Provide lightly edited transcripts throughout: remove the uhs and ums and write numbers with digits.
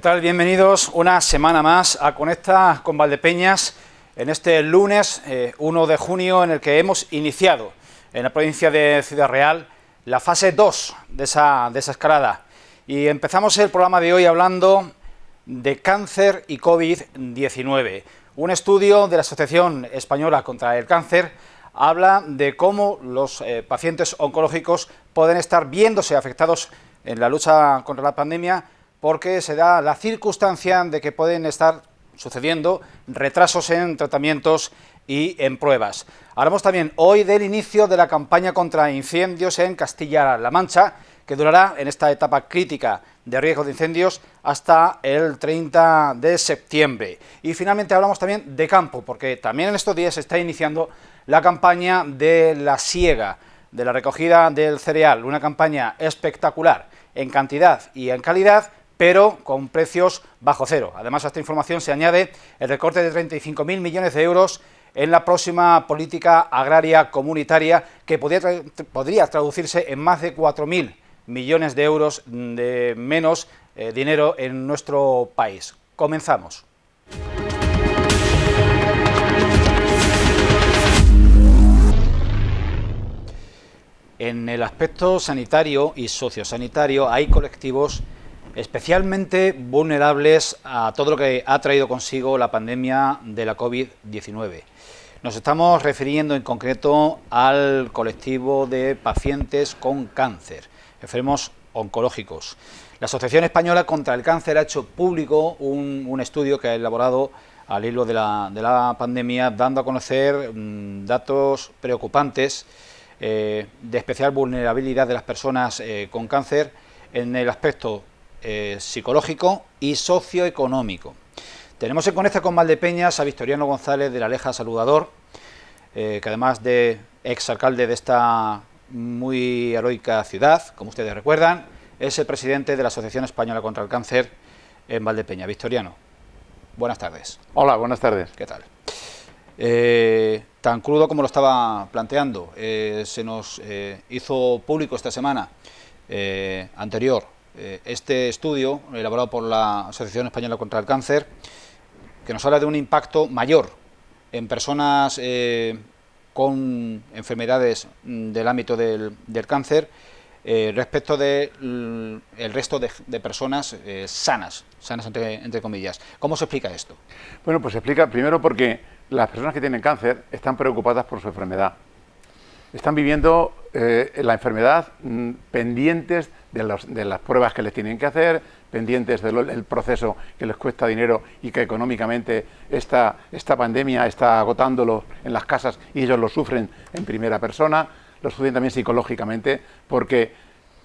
¿Qué tal? Bienvenidos una semana más a Conecta con Valdepeñas en este lunes 1 de junio en el que hemos iniciado en la provincia de Ciudad Real la fase 2 de esa escalada. Y empezamos el programa de hoy hablando de cáncer y COVID-19. Un estudio de la Asociación Española contra el Cáncer habla de cómo los pacientes oncológicos pueden estar viéndose afectados en la lucha contra la pandemia porque se da la circunstancia de que pueden estar sucediendo retrasos en tratamientos y en pruebas. Hablamos también hoy del inicio de la campaña contra incendios en Castilla-La Mancha, que durará en esta etapa crítica de riesgo de incendios hasta el 30 de septiembre. Y finalmente hablamos también de campo, porque también en estos días se está iniciando la campaña de la siega, de la recogida del cereal, una campaña espectacular en cantidad y en calidad, pero con precios bajo cero. Además, a esta información se añade el recorte de 35.000 millones de euros en la próxima política agraria comunitaria, que podría traducirse en más de 4.000 millones de euros de menos dinero en nuestro país. Comenzamos. En el aspecto sanitario y sociosanitario hay colectivos especialmente vulnerables a todo lo que ha traído consigo la pandemia de la COVID-19. Nos estamos refiriendo en concreto al colectivo de pacientes con cáncer, enfermos oncológicos. La Asociación Española contra el Cáncer ha hecho público un estudio que ha elaborado al hilo de la pandemia, dando a conocer datos preocupantes de especial vulnerabilidad de las personas con cáncer en el aspecto psicológico y socioeconómico. Tenemos en Conecta con Valdepeñas a Victoriano González de la Aleja Saludador, que además de exalcalde de esta muy heroica ciudad, como ustedes recuerdan, es el presidente de la Asociación Española contra el Cáncer en Valdepeñas. Victoriano, buenas tardes. Hola, buenas tardes. ¿Qué tal? Tan crudo como lo estaba planteando, se nos hizo público esta semana anterior este estudio elaborado por la Asociación Española contra el Cáncer, que nos habla de un impacto mayor en personas con enfermedades del ámbito del cáncer respecto del resto de personas sanas entre comillas. ¿Cómo se explica esto? Bueno, pues se explica primero porque las personas que tienen cáncer están preocupadas por su enfermedad. Están viviendo la enfermedad pendientes de las pruebas que les tienen que hacer, pendientes del proceso que les cuesta dinero y que económicamente esta pandemia está agotándolo en las casas y ellos lo sufren en primera persona, lo sufren también psicológicamente porque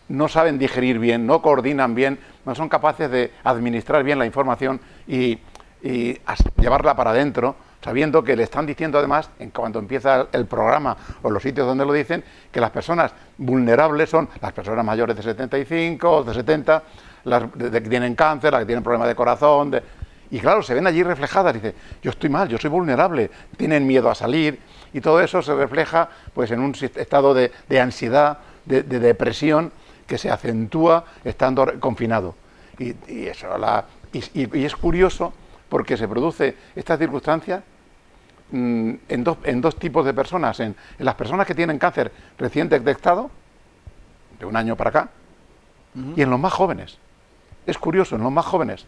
no saben digerir bien, no coordinan bien, no son capaces de administrar bien la información y llevarla para adentro, sabiendo que le están diciendo además, en cuanto empieza el programa o los sitios donde lo dicen, que las personas vulnerables son las personas mayores de 75 o de 70, las que tienen cáncer, las que tienen problemas de corazón, y claro, se ven allí reflejadas, dice, yo estoy mal, yo soy vulnerable, tienen miedo a salir, y todo eso se refleja pues en un estado de ansiedad, de depresión, que se acentúa estando confinado. Y es curioso porque se produce esta circunstancia en dos tipos de personas, en las personas que tienen cáncer recién detectado, de un año para acá, y en los más jóvenes. Es curioso, en los más jóvenes,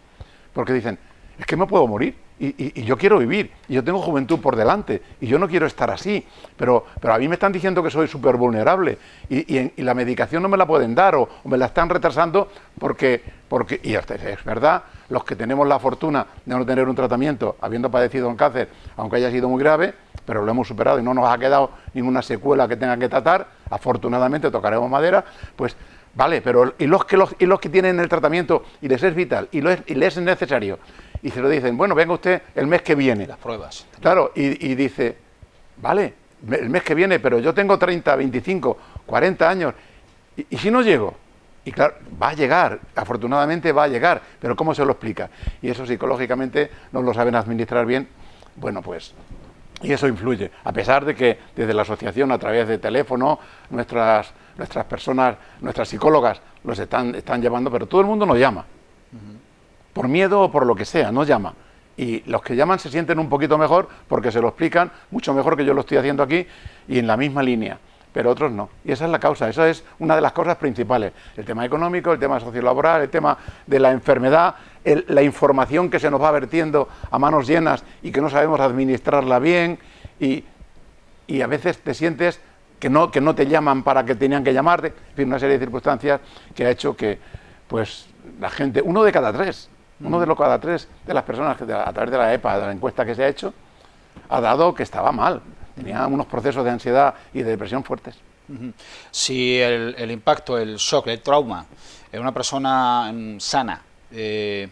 porque dicen, es que me puedo morir, y yo quiero vivir, y yo tengo juventud por delante, y yo no quiero estar así, pero a mí me están diciendo que soy súper vulnerable, y la medicación no me la pueden dar, o me la están retrasando, porque y es verdad, los que tenemos la fortuna de no tener un tratamiento, habiendo padecido un cáncer, aunque haya sido muy grave, pero lo hemos superado y no nos ha quedado ninguna secuela que tenga que tratar, afortunadamente tocaremos madera, pues vale, pero y los que tienen el tratamiento y les es vital y les es necesario, y se lo dicen, bueno, venga usted el mes que viene. Las pruebas. Claro, y dice, vale, el mes que viene, pero yo tengo 30, 25, 40 años, ¿y si no llego? Y claro, va a llegar, afortunadamente va a llegar, pero ¿cómo se lo explica? Y eso psicológicamente no lo saben administrar bien, bueno, pues, y eso influye, a pesar de que desde la asociación, a través de teléfono, nuestras personas, nuestras psicólogas los están llevando, pero todo el mundo nos llama. por miedo o por lo que sea, no llama. Y los que llaman se sienten un poquito mejor porque se lo explican mucho mejor que yo lo estoy haciendo aquí y en la misma línea, pero otros no. Y esa es la causa, esa es una de las cosas principales. El tema económico, el tema sociolaboral, el tema de la enfermedad, la información que se nos va vertiendo a manos llenas y que no sabemos administrarla bien y a veces te sientes que no te llaman para que tenían que llamarte, en fin, una serie de circunstancias que ha hecho que pues la gente, uno de cada tres de las personas que a través de la EPA, de la encuesta que se ha hecho, ha dado que estaba mal, tenía unos procesos de ansiedad y de depresión fuertes. Si el impacto, el shock, el trauma en una persona sana, de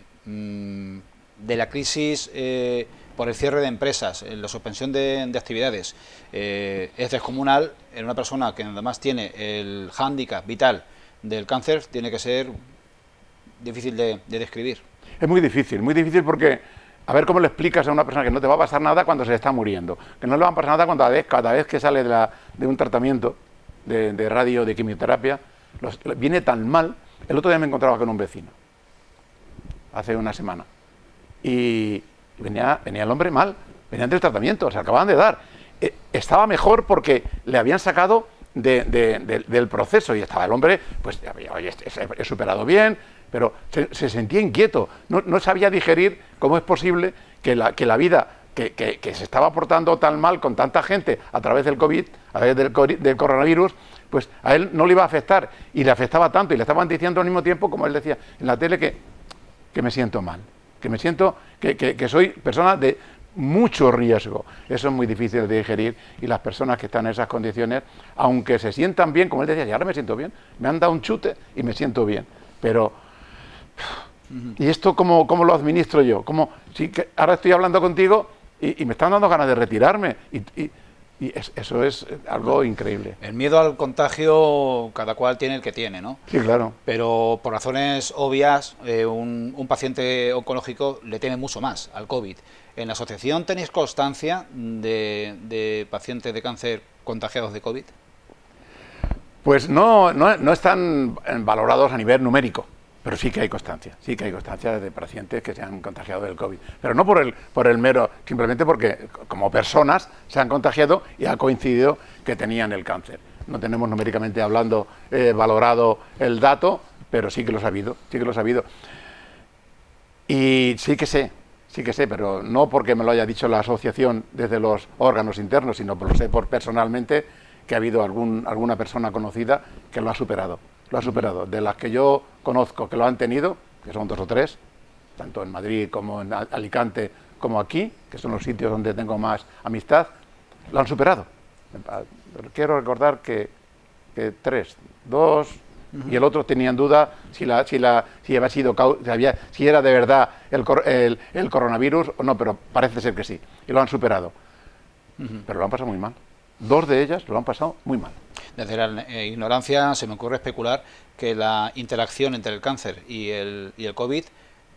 la crisis por el cierre de empresas, la suspensión de actividades, es descomunal, en una persona que además tiene el hándicap vital del cáncer, tiene que ser difícil de describir. Es muy difícil porque, a ver cómo le explicas a una persona que no te va a pasar nada cuando se está muriendo, que no le va a pasar nada cuando cada vez que sale de un tratamiento de radio, de quimioterapia, viene tan mal. El otro día me encontraba con un vecino, hace una semana, y venía el hombre mal, venía del tratamiento, se acababan de dar. Estaba mejor porque le habían sacado del proceso y estaba el hombre, pues, oye, he superado bien, pero se sentía inquieto, no sabía digerir cómo es posible que la vida que se estaba portando tan mal con tanta gente a través del COVID, a través del coronavirus, pues a él no le iba a afectar y le afectaba tanto y le estaban diciendo al mismo tiempo, como él decía en la tele, que me siento mal, que me siento que soy persona de mucho riesgo. Eso es muy difícil de digerir y las personas que están en esas condiciones, aunque se sientan bien, como él decía, y ahora me siento bien, me han dado un chute y me siento bien, pero ¿y esto cómo lo administro yo? Que ahora estoy hablando contigo y me están dando ganas de retirarme eso es algo increíble. El miedo al contagio cada cual tiene el que tiene, ¿no? Sí, claro. Pero por razones obvias, un paciente oncológico le teme mucho más al COVID. ¿En la asociación tenéis constancia de pacientes de cáncer contagiados de COVID? Pues no están valorados a nivel numérico. Pero sí que hay constancia de pacientes que se han contagiado del COVID. Pero no por el mero, simplemente porque como personas se han contagiado y ha coincidido que tenían el cáncer. No tenemos numéricamente hablando valorado el dato, pero sí que lo ha habido. Y sí que sé, pero no porque me lo haya dicho la asociación desde los órganos internos, sino por lo sé personalmente que ha habido alguna persona conocida que lo ha superado. De las que yo conozco que lo han tenido, que son 2 o 3, tanto en Madrid como en Alicante como aquí, que son los sitios donde tengo más amistad, lo han superado. Quiero recordar que 3, 2 y el otro tenían duda si era de verdad el coronavirus o no, pero parece ser que sí, y lo han superado. Pero lo han pasado muy mal. 2 de ellas lo han pasado muy mal. Desde la ignorancia se me ocurre especular que la interacción entre el cáncer y el COVID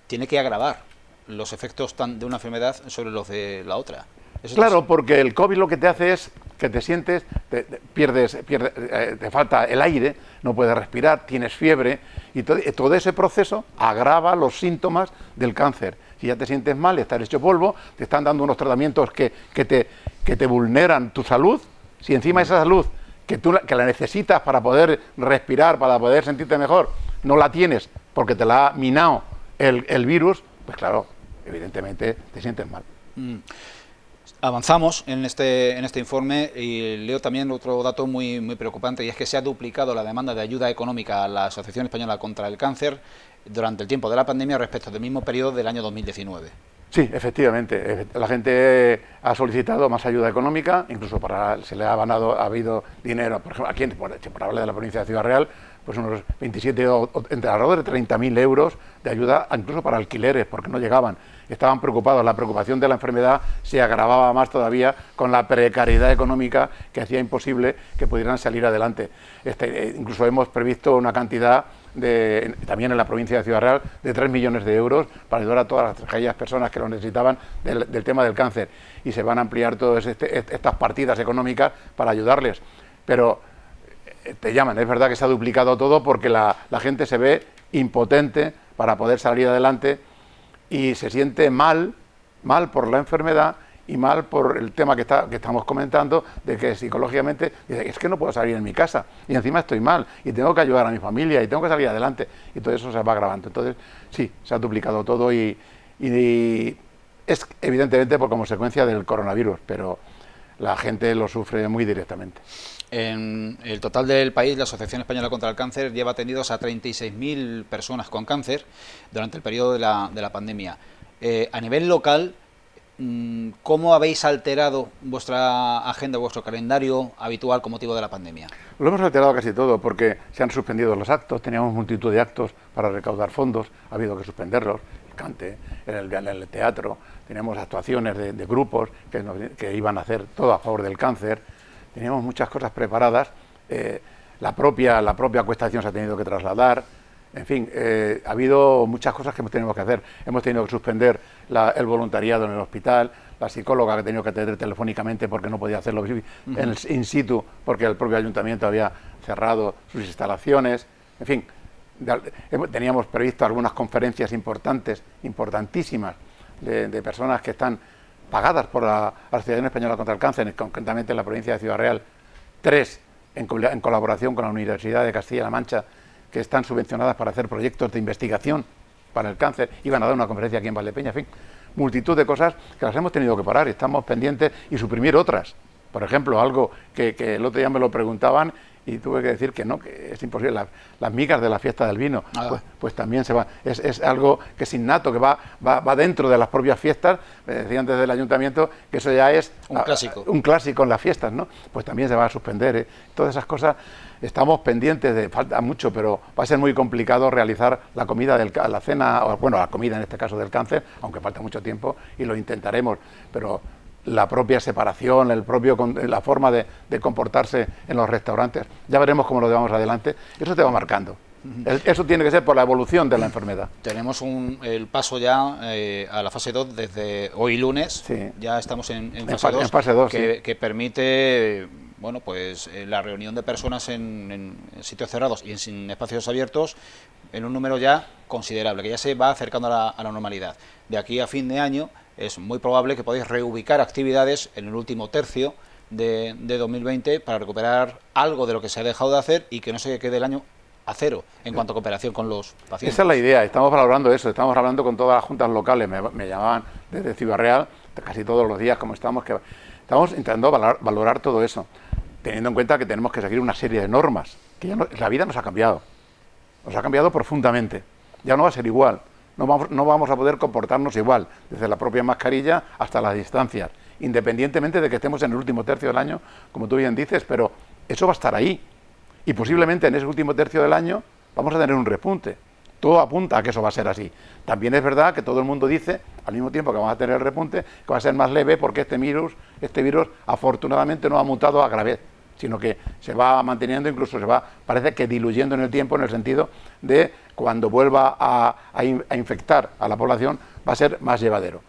tiene que agravar los efectos de una enfermedad sobre los de la otra. Claro, porque el COVID lo que te hace es que te sientes, te falta el aire, no puedes respirar, tienes fiebre, y todo ese proceso agrava los síntomas del cáncer. Si ya te sientes mal, estás hecho polvo, te están dando unos tratamientos que te vulneran tu salud, si encima esa salud que la necesitas para poder respirar, para poder sentirte mejor, no la tienes porque te la ha minado el virus, pues claro, evidentemente te sientes mal. Avanzamos en este informe y leo también otro dato muy preocupante, y es que se ha duplicado la demanda de ayuda económica a la Asociación Española contra el Cáncer durante el tiempo de la pandemia respecto del mismo periodo del año 2019. Sí, efectivamente. La gente ha solicitado más ayuda económica, incluso se le ha habido dinero, por ejemplo, aquí, por hablar de la provincia de Ciudad Real, pues unos 27 entre alrededor de 30.000 euros de ayuda, incluso para alquileres, porque no llegaban. Estaban preocupados, la preocupación de la enfermedad se agravaba más todavía con la precariedad económica que hacía imposible que pudieran salir adelante. Incluso hemos previsto una cantidad también en la provincia de Ciudad Real, de 3 millones de euros para ayudar a todas aquellas personas que lo necesitaban del tema del cáncer, y se van a ampliar todas estas partidas económicas para ayudarles, pero te llaman, es verdad que se ha duplicado todo porque la gente se ve impotente para poder salir adelante y se siente mal por la enfermedad y mal por el tema que estamos comentando, de que psicológicamente es que no puedo salir en mi casa y encima estoy mal y tengo que ayudar a mi familia y tengo que salir adelante, y todo eso se va agravando. Entonces sí, se ha duplicado todo y es evidentemente por consecuencia del coronavirus, pero la gente lo sufre muy directamente. En el total del país, la Asociación Española contra el Cáncer lleva atendidos a 36.000 personas con cáncer durante el periodo de la pandemia. A nivel local, ¿cómo habéis alterado vuestra agenda, vuestro calendario habitual con motivo de la pandemia? Lo hemos alterado casi todo porque se han suspendido los actos, teníamos multitud de actos para recaudar fondos, ha habido que suspenderlos, el cante, el teatro, teníamos actuaciones de grupos que iban a hacer todo a favor del cáncer, teníamos muchas cosas preparadas, la propia acuestación se ha tenido que trasladar. En fin, ha habido muchas cosas que hemos tenido que hacer. Hemos tenido que suspender el voluntariado en el hospital, la psicóloga que ha tenido que atender telefónicamente porque no podía hacerlo in situ, porque el propio ayuntamiento había cerrado sus instalaciones. En fin, teníamos previsto algunas conferencias importantísimas, de personas que están pagadas por la Asociación Española contra el Cáncer, concretamente en la provincia de Ciudad Real, 3 en colaboración con la Universidad de Castilla-La Mancha, que están subvencionadas para hacer proyectos de investigación para el cáncer, iban a dar una conferencia aquí en Valdepeñas, en fin, multitud de cosas que las hemos tenido que parar, estamos pendientes y suprimir otras. Por ejemplo, algo que el otro día me lo preguntaban y tuve que decir que no, que es imposible, las migas de la fiesta del vino, pues también se va, es algo que es innato, que va dentro de las propias fiestas, decían desde el ayuntamiento que eso ya es un clásico en las fiestas, ¿no? Pues también se va a suspender, todas esas cosas. Estamos pendientes falta mucho, pero va a ser muy complicado realizar la comida, la cena, la comida en este caso del cáncer, aunque falta mucho tiempo y lo intentaremos, pero la propia separación, la forma de comportarse en los restaurantes, ya veremos cómo lo llevamos adelante, eso te va marcando. Eso tiene que ser por la evolución de la enfermedad. Tenemos el paso ya a la fase 2 desde hoy lunes, sí. Ya estamos en fase 2, que permite la reunión de personas en sitios cerrados y en espacios abiertos en un número ya considerable, que ya se va acercando a la normalidad. De aquí a fin de año es muy probable que podáis reubicar actividades en el último tercio de 2020 para recuperar algo de lo que se ha dejado de hacer y que no se quede el año a cero en cuanto a cooperación con los pacientes. Esa es la idea, estamos valorando eso, estamos hablando con todas las juntas locales, me llamaban desde Ciudad Real, casi todos los días, como estamos intentando valorar todo eso, teniendo en cuenta que tenemos que seguir una serie de normas, que la vida nos ha cambiado profundamente, ya no va a ser igual, no vamos a poder comportarnos igual, desde la propia mascarilla hasta las distancias, independientemente de que estemos en el último tercio del año, como tú bien dices, pero eso va a estar ahí. Y posiblemente en ese último tercio del año vamos a tener un repunte. Todo apunta a que eso va a ser así. También es verdad que todo el mundo dice, al mismo tiempo que vamos a tener el repunte, que va a ser más leve porque este virus afortunadamente no ha mutado a gravedad, sino que se va manteniendo, incluso parece que diluyendo en el tiempo, en el sentido de cuando vuelva a infectar a la población va a ser más llevadero,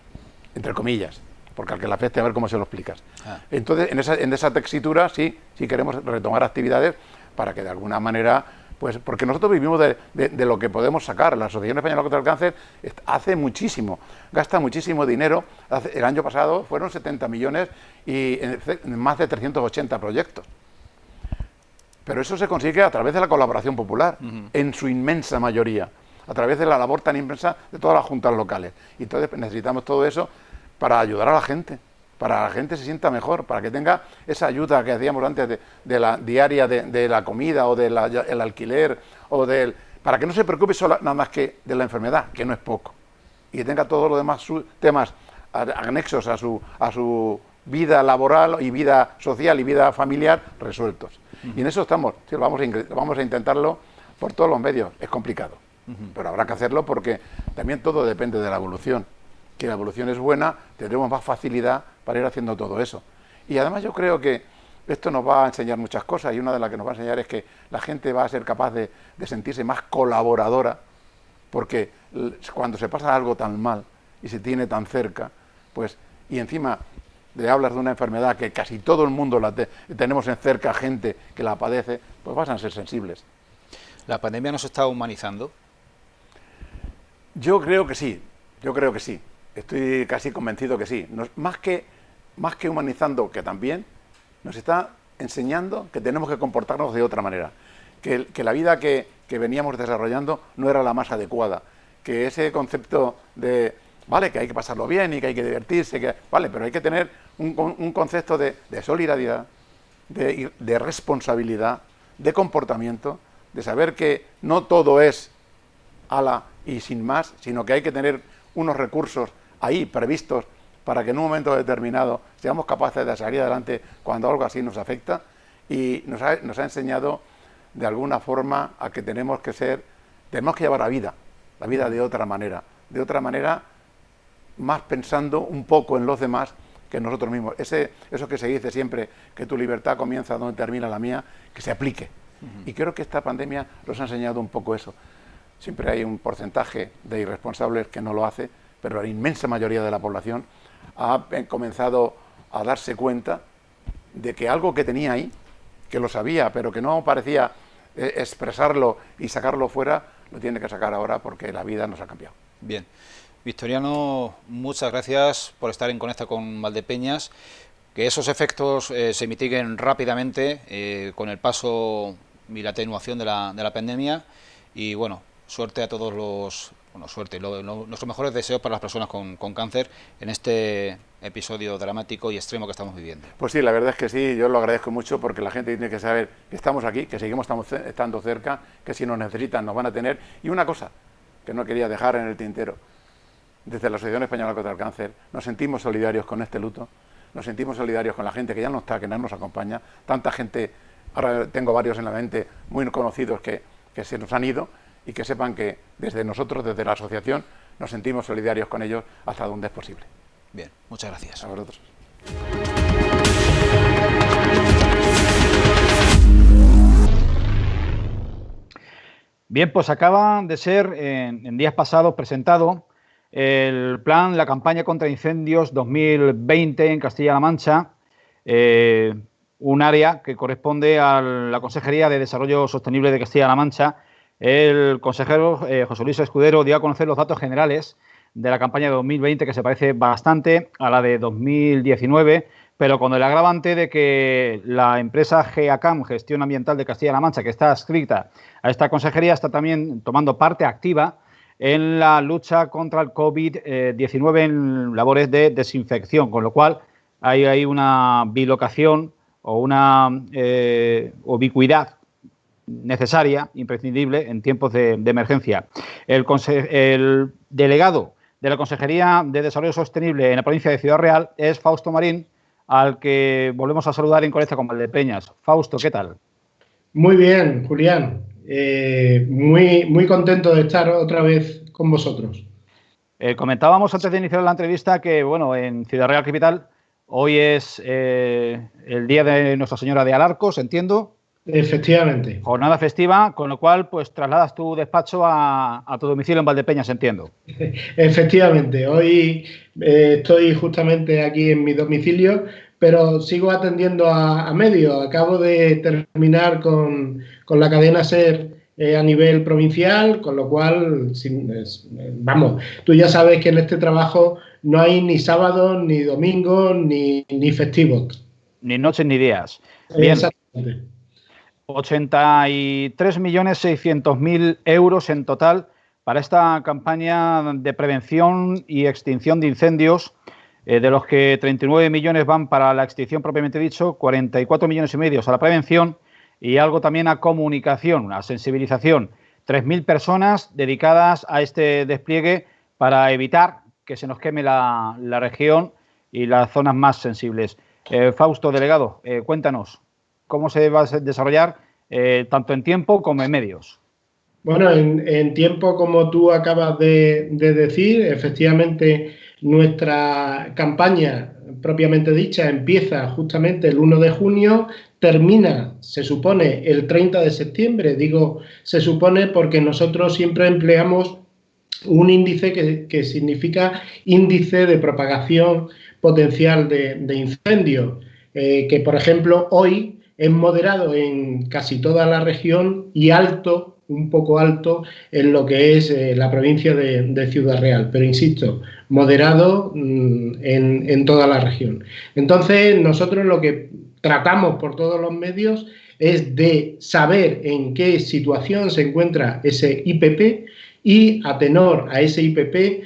entre comillas, porque al que le afecte a ver cómo se lo explicas. Entonces, en esa textura sí queremos retomar actividades para que de alguna manera, pues porque nosotros vivimos de lo que podemos sacar. La Asociación Española contra el Cáncer hace muchísimo, gasta muchísimo dinero. El año pasado fueron 70 millones y en más de 380 proyectos. Pero eso se consigue a través de la colaboración popular, en su inmensa mayoría, a través de la labor tan inmensa de todas las juntas locales. Y entonces necesitamos todo eso para ayudar a la gente, para que la gente se sienta mejor, para que tenga esa ayuda que hacíamos antes de la diaria de la comida o del alquiler, para que no se preocupe nada más que de la enfermedad, que no es poco, y que tenga todos los demás temas anexos a su vida laboral y vida social y vida familiar resueltos. Y en eso estamos, sí, vamos a intentarlo por todos los medios. Es complicado, pero habrá que hacerlo porque también todo depende de la evolución. Que la evolución es buena, tendremos más facilidad para ir haciendo todo eso. Y además yo creo que esto nos va a enseñar muchas cosas, y una de las que nos va a enseñar es que la gente va a ser capaz de sentirse más colaboradora, porque cuando se pasa algo tan mal y se tiene tan cerca, pues, y encima le hablas de una enfermedad que casi todo el mundo tenemos en cerca gente que la padece, pues van a ser sensibles. ¿La pandemia nos está humanizando? Yo creo que sí. Yo creo que sí. Estoy casi convencido que sí. Más que humanizando, que también, nos está enseñando que tenemos que comportarnos de otra manera. Que la vida que veníamos desarrollando no era la más adecuada. Que ese concepto de, vale, que hay que pasarlo bien y que hay que divertirse, vale, pero hay que tener un concepto de solidaridad, de responsabilidad, de comportamiento, de saber que no todo es ala y sin más, sino que hay que tener unos recursos ahí previstos para que en un momento determinado seamos capaces de salir adelante cuando algo así nos afecta, y nos ha enseñado de alguna forma a que tenemos que llevar la vida de otra manera más pensando un poco en los demás que en nosotros mismos. Eso que se dice siempre, que tu libertad comienza donde termina la mía, que se aplique. Y creo que esta pandemia nos ha enseñado un poco eso. Siempre hay un porcentaje de irresponsables que no lo hace, pero la inmensa mayoría de la población ha comenzado a darse cuenta de que algo que tenía ahí, que lo sabía, pero que no parecía expresarlo y sacarlo fuera, lo tiene que sacar ahora porque la vida nos ha cambiado. Bien. Victoriano, muchas gracias por estar en Conecta con Valdepeñas. Que esos efectos se mitiguen rápidamente con el paso y la atenuación de la pandemia. Y bueno, suerte a todos nuestros mejores deseos para las personas con cáncer en este episodio dramático y extremo que estamos viviendo. Pues sí, la verdad es que sí, yo lo agradezco mucho porque la gente tiene que saber que estamos aquí, que seguimos estando cerca, que si nos necesitan nos van a tener. Y una cosa que no quería dejar en el tintero, desde la Asociación Española contra el Cáncer nos sentimos solidarios con este luto, nos sentimos solidarios con la gente que ya no está, que no nos acompaña, tanta gente, ahora tengo varios en la mente muy conocidos que se nos han ido, y que sepan que desde nosotros, desde la asociación, nos sentimos solidarios con ellos hasta donde es posible. Bien, muchas gracias. A vosotros. Bien, pues acaba de ser en días pasados presentado el plan, la campaña contra incendios 2020 en Castilla-La Mancha, un área que corresponde a la Consejería de Desarrollo Sostenible de Castilla-La Mancha. El consejero José Luis Escudero dio a conocer los datos generales de la campaña de 2020, que se parece bastante a la de 2019, pero con el agravante de que la empresa GEACAM, Gestión Ambiental de Castilla-La Mancha, que está adscrita a esta consejería, está también tomando parte activa en la lucha contra el COVID-19 en labores de desinfección, con lo cual hay una bilocación o una ubicuidad necesaria, imprescindible en tiempos de emergencia. El delegado de la Consejería de Desarrollo Sostenible en la provincia de Ciudad Real es Fausto Marín, al que volvemos a saludar en Conecta con Valdepeñas. Fausto, ¿qué tal? Muy bien, Julián. Muy contento de estar otra vez con vosotros. Comentábamos antes de iniciar la entrevista que, bueno, en Ciudad Real Capital hoy es el día de Nuestra Señora de Alarcos, entiendo. Efectivamente. Jornada festiva, con lo cual pues trasladas tu despacho a tu domicilio en Valdepeñas, entiendo. Efectivamente, hoy estoy justamente aquí en mi domicilio, pero sigo atendiendo a medios. Acabo de terminar con la cadena SER a nivel provincial, con lo cual, vamos, tú ya sabes que en este trabajo no hay ni sábados, ni domingos, ni festivos. Ni noches ni días. Bien. Exactamente. 83.600.000 euros en total para esta campaña de prevención y extinción de incendios, de los que 39 millones van para la extinción propiamente dicho, 44 millones y medio a la prevención y algo también a comunicación, a sensibilización. 3.000 personas dedicadas a este despliegue para evitar que se nos queme la región y las zonas más sensibles. Fausto, delegado, cuéntanos. ¿Cómo se va a desarrollar tanto en tiempo como en medios? Bueno, en tiempo, como tú acabas de decir, efectivamente nuestra campaña propiamente dicha empieza justamente el 1 de junio, termina, se supone, el 30 de septiembre. Digo se supone porque nosotros siempre empleamos un índice que significa índice de propagación potencial de incendio, que por ejemplo hoy es moderado en casi toda la región y alto un poco alto en lo que es la provincia de Ciudad Real, pero insisto, moderado en toda la región. Entonces, nosotros lo que tratamos por todos los medios es de saber en qué situación se encuentra ese IPP y, a tenor a ese IPP,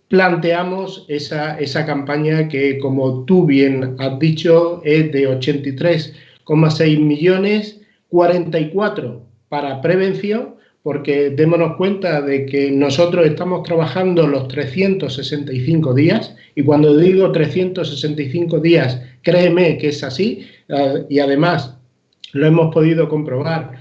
planteamos esa campaña que, como tú bien has dicho, es de 83,6 millones, 44 para prevención, porque démonos cuenta de que nosotros estamos trabajando los 365 días, y cuando digo 365 días, créeme que es así, y además lo hemos podido comprobar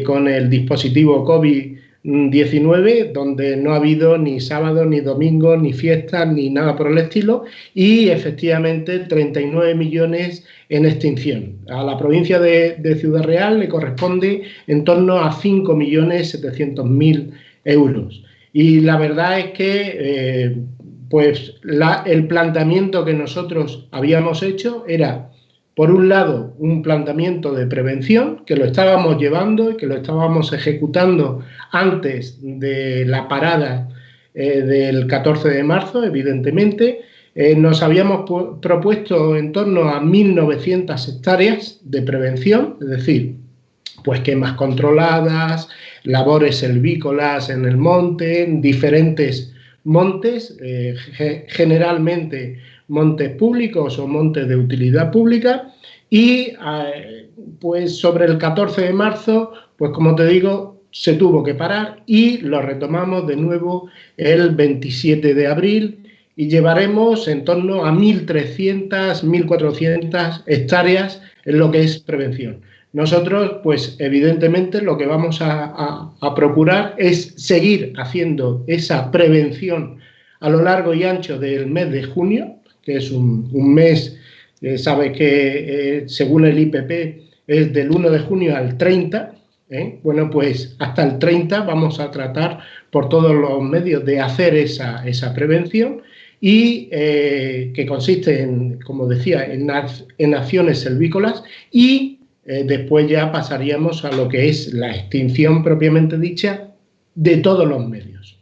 con el dispositivo COVID-19, donde no ha habido ni sábado, ni domingo, ni fiestas, ni nada por el estilo, y efectivamente 39 millones en extinción. A la provincia de Ciudad Real le corresponde en torno a 5.700.000 euros. Y la verdad es que pues el planteamiento que nosotros habíamos hecho era, por un lado, un planteamiento de prevención, que lo estábamos llevando y que lo estábamos ejecutando antes de la parada del 14 de marzo, evidentemente. Nos habíamos propuesto en torno a 1.900 hectáreas de prevención, es decir, pues quemas controladas, labores selvícolas en el monte, diferentes montes, generalmente montes públicos o montes de utilidad pública, y pues sobre el 14 de marzo, pues como te digo, se tuvo que parar y lo retomamos de nuevo el 27 de abril y llevaremos en torno a 1.300, 1.400 hectáreas en lo que es prevención. Nosotros, pues evidentemente, lo que vamos a procurar es seguir haciendo esa prevención a lo largo y ancho del mes de junio, que es un mes, sabes que según el IPP es del 1 de junio al 30, bueno, pues hasta el 30 vamos a tratar por todos los medios de hacer esa prevención y que consiste en, como decía, en acciones selvícolas, y después ya pasaríamos a lo que es la extinción propiamente dicha de todos los medios.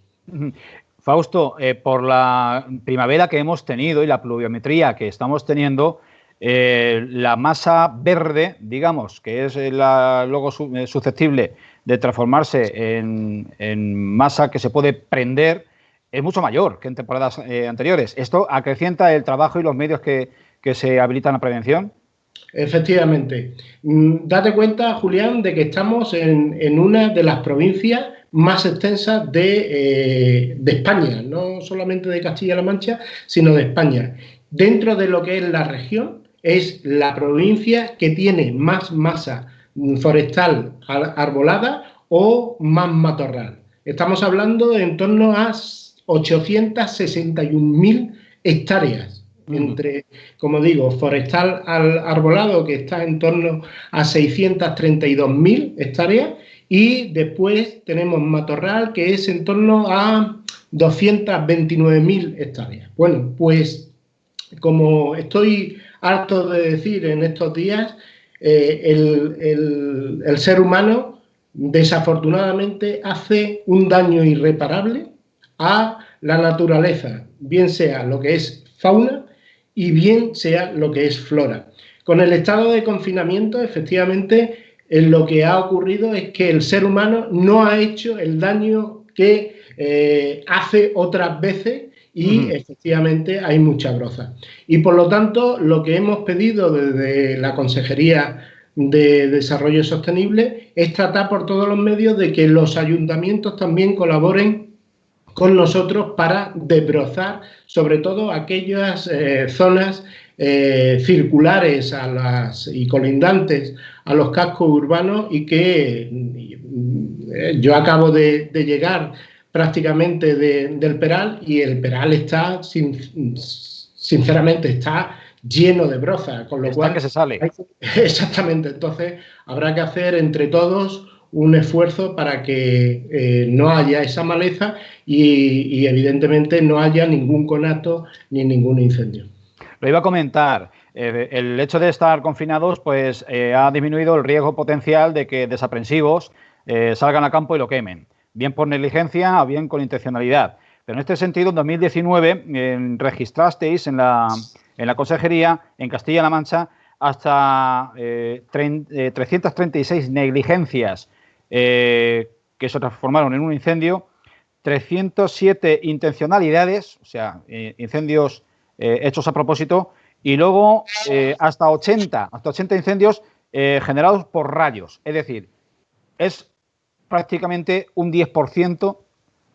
Fausto, por la primavera que hemos tenido y la pluviometría que estamos teniendo, la masa verde, digamos, que es luego susceptible de transformarse en masa que se puede prender, es mucho mayor que en temporadas anteriores. ¿Esto acrecienta el trabajo y los medios que se habilitan a la prevención? Efectivamente. Date cuenta, Julián, de que estamos en una de las provincias más extensas de España, no solamente de Castilla-La Mancha, sino de España. Dentro de lo que es la región, es la provincia que tiene más masa forestal arbolada o más matorral. Estamos hablando de en torno a 861.000 hectáreas. Entre, como digo, forestal arbolado, que está en torno a 632.000 hectáreas, y después tenemos matorral, que es en torno a 229.000 hectáreas. Bueno, pues como estoy harto de decir en estos días, el ser humano desafortunadamente hace un daño irreparable a la naturaleza, bien sea lo que es fauna y bien sea lo que es flora. Con el estado de confinamiento, efectivamente, lo que ha ocurrido es que el ser humano no ha hecho el daño que hace otras veces, y efectivamente hay mucha broza. Y por lo tanto, lo que hemos pedido desde la Consejería de Desarrollo Sostenible es tratar por todos los medios de que los ayuntamientos también colaboren con nosotros para desbrozar sobre todo aquellas zonas circulares y colindantes a los cascos urbanos, y que yo acabo de llegar prácticamente del Peral, y el Peral está, sinceramente, está lleno de broza, con lo cual que se sale. Exactamente, entonces habrá que hacer entre todos un esfuerzo para que no haya esa maleza y evidentemente no haya ningún conato ni ningún incendio. Lo iba a comentar. El hecho de estar confinados pues ha disminuido el riesgo potencial de que desaprensivos salgan a campo y lo quemen, bien por negligencia o bien con intencionalidad. Pero en este sentido, en 2019 registrasteis en la Consejería, en Castilla-La Mancha, hasta 336 negligencias que se transformaron en un incendio, 307 intencionalidades, o sea, incendios hechos a propósito, y luego hasta 80 incendios generados por rayos. Es decir, es prácticamente un 10%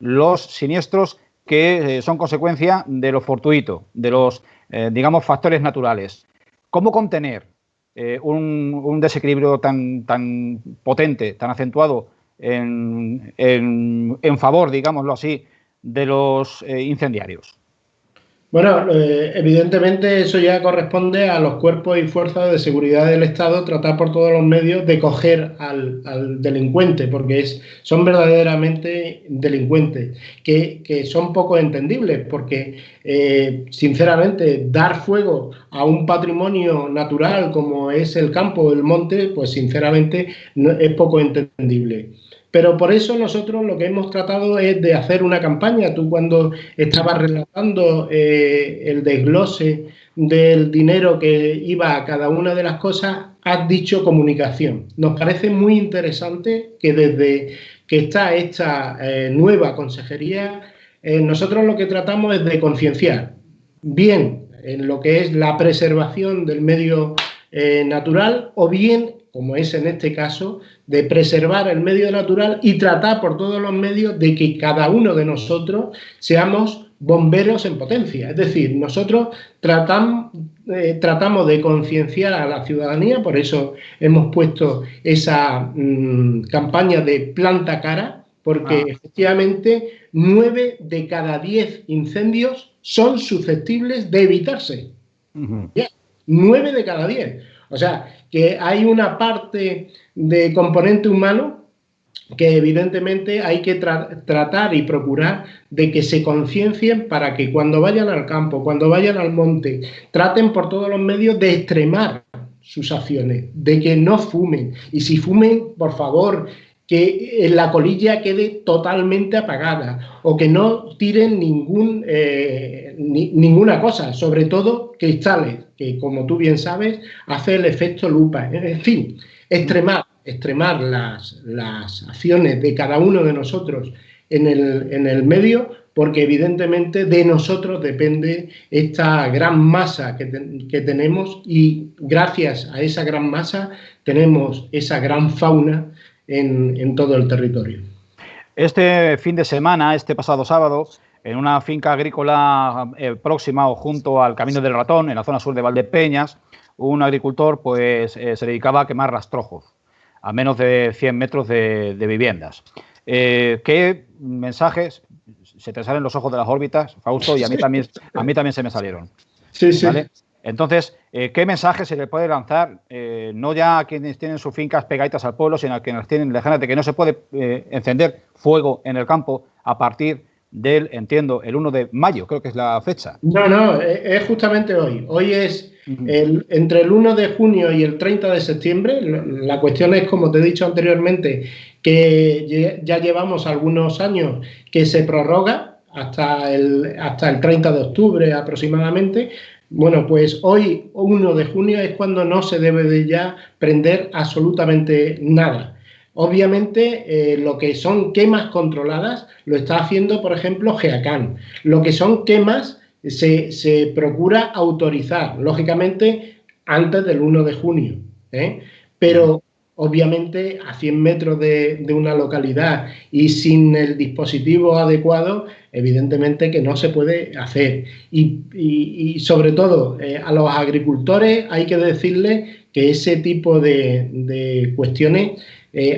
los siniestros que son consecuencia de lo fortuito, de los, digamos, factores naturales. ¿Cómo contener un desequilibrio tan potente, tan acentuado en favor, digámoslo así, de los incendiarios? Bueno, evidentemente eso ya corresponde a los cuerpos y fuerzas de seguridad del Estado tratar por todos los medios de coger al delincuente, porque son verdaderamente delincuentes, que son poco entendibles, porque sinceramente dar fuego a un patrimonio natural como es el campo o el monte, pues sinceramente es poco entendible. Pero por eso nosotros lo que hemos tratado es de hacer una campaña. Tú cuando estabas relatando el desglose del dinero que iba a cada una de las cosas, has dicho comunicación. Nos parece muy interesante que desde que está esta nueva consejería, nosotros lo que tratamos es de concienciar, bien en lo que es la preservación del medio natural o bien, como es en este caso, de preservar el medio natural y tratar por todos los medios de que cada uno de nosotros seamos bomberos en potencia. Es decir, nosotros tratamos de concienciar a la ciudadanía, por eso hemos puesto esa campaña de planta cara, porque efectivamente 9 de cada 10 incendios son susceptibles de evitarse. Ya, 9 de cada 10. O sea, que hay una parte de componente humano que evidentemente hay que tratar y procurar de que se conciencien para que cuando vayan al campo, cuando vayan al monte, traten por todos los medios de extremar sus acciones, de que no fumen. Y si fumen, por favor, que la colilla quede totalmente apagada o que no tiren ninguna cosa, sobre todo cristales, que como tú bien sabes, hace el efecto lupa. En fin, extremar las acciones de cada uno de nosotros en el medio, porque evidentemente de nosotros depende esta gran masa que tenemos y gracias a esa gran masa tenemos esa gran fauna en todo el territorio. Este fin de semana, este pasado sábado, en una finca agrícola próxima o junto al Camino del Ratón, en la zona sur de Valdepeñas, un agricultor pues, se dedicaba a quemar rastrojos a menos de 100 metros de viviendas. ¿Qué mensajes se te salen los ojos de las órbitas, Fausto? Y a mí también se me salieron. Sí, sí. ¿Vale? Entonces, ¿qué mensaje se le puede lanzar, no ya a quienes tienen sus fincas pegaditas al pueblo, sino a quienes tienen lejanas, de que no se puede encender fuego en el campo a partir del, entiendo, el 1 de mayo, creo que es la fecha? No, es justamente hoy. Hoy es entre el 1 de junio y el 30 de septiembre. La cuestión es, como te he dicho anteriormente, que ya llevamos algunos años que se prorroga hasta el 30 de octubre aproximadamente. Bueno, pues hoy, 1 de junio, es cuando no se debe de ya prender absolutamente nada. Obviamente, lo que son quemas controladas lo está haciendo, por ejemplo, GEACAN. Lo que son quemas se procura autorizar, lógicamente, antes del 1 de junio. Pero, obviamente, a 100 metros de una localidad y sin el dispositivo adecuado, evidentemente que no se puede hacer. Y sobre todo, a los agricultores hay que decirles que ese tipo de cuestiones,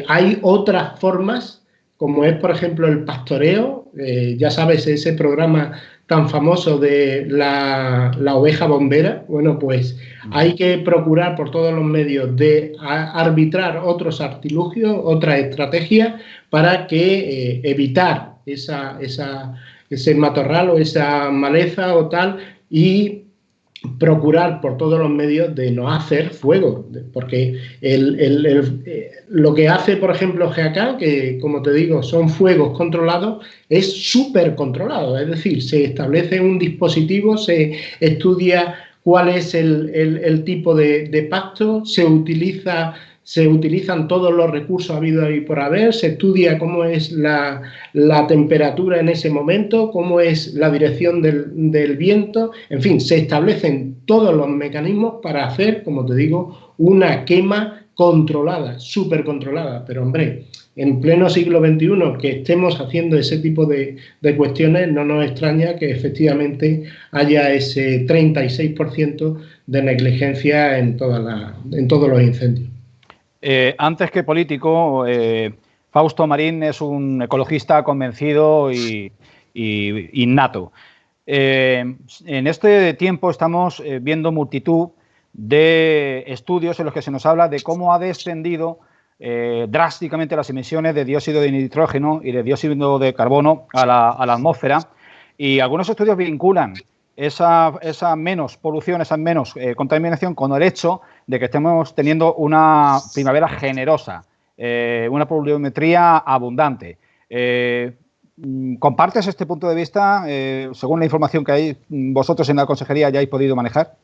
hay otras formas, como es, por ejemplo, el pastoreo. Ya sabes, ese programa tan famoso de la oveja bombera. Bueno, pues hay que procurar por todos los medios de arbitrar otros artilugios, otras estrategias para que evitar ese matorral o esa maleza o tal, y procurar por todos los medios de no hacer fuego, porque lo que hace, por ejemplo, GEACAN, que como te digo, son fuegos controlados, es súper controlado, es decir, se establece un dispositivo, se estudia cuál es el tipo de pacto, se utilizan todos los recursos habidos y por haber, se estudia cómo es la temperatura en ese momento, cómo es la dirección del viento, en fin, se establecen todos los mecanismos para hacer, como te digo, una quema controlada, súper controlada, pero hombre, en pleno siglo XXI que estemos haciendo ese tipo de cuestiones, no nos extraña que efectivamente haya ese 36% de negligencia en todos los incendios. Antes que político, Fausto Marín es un ecologista convencido y innato. En este tiempo estamos viendo multitud de estudios en los que se nos habla de cómo ha descendido drásticamente las emisiones de dióxido de nitrógeno y de dióxido de carbono a la atmósfera, y algunos estudios vinculan esa menos polución, esa menos contaminación con el hecho de que estemos teniendo una primavera generosa, una pluviometría abundante. ¿Compartes este punto de vista según la información que vosotros en la consejería hayáis podido manejar?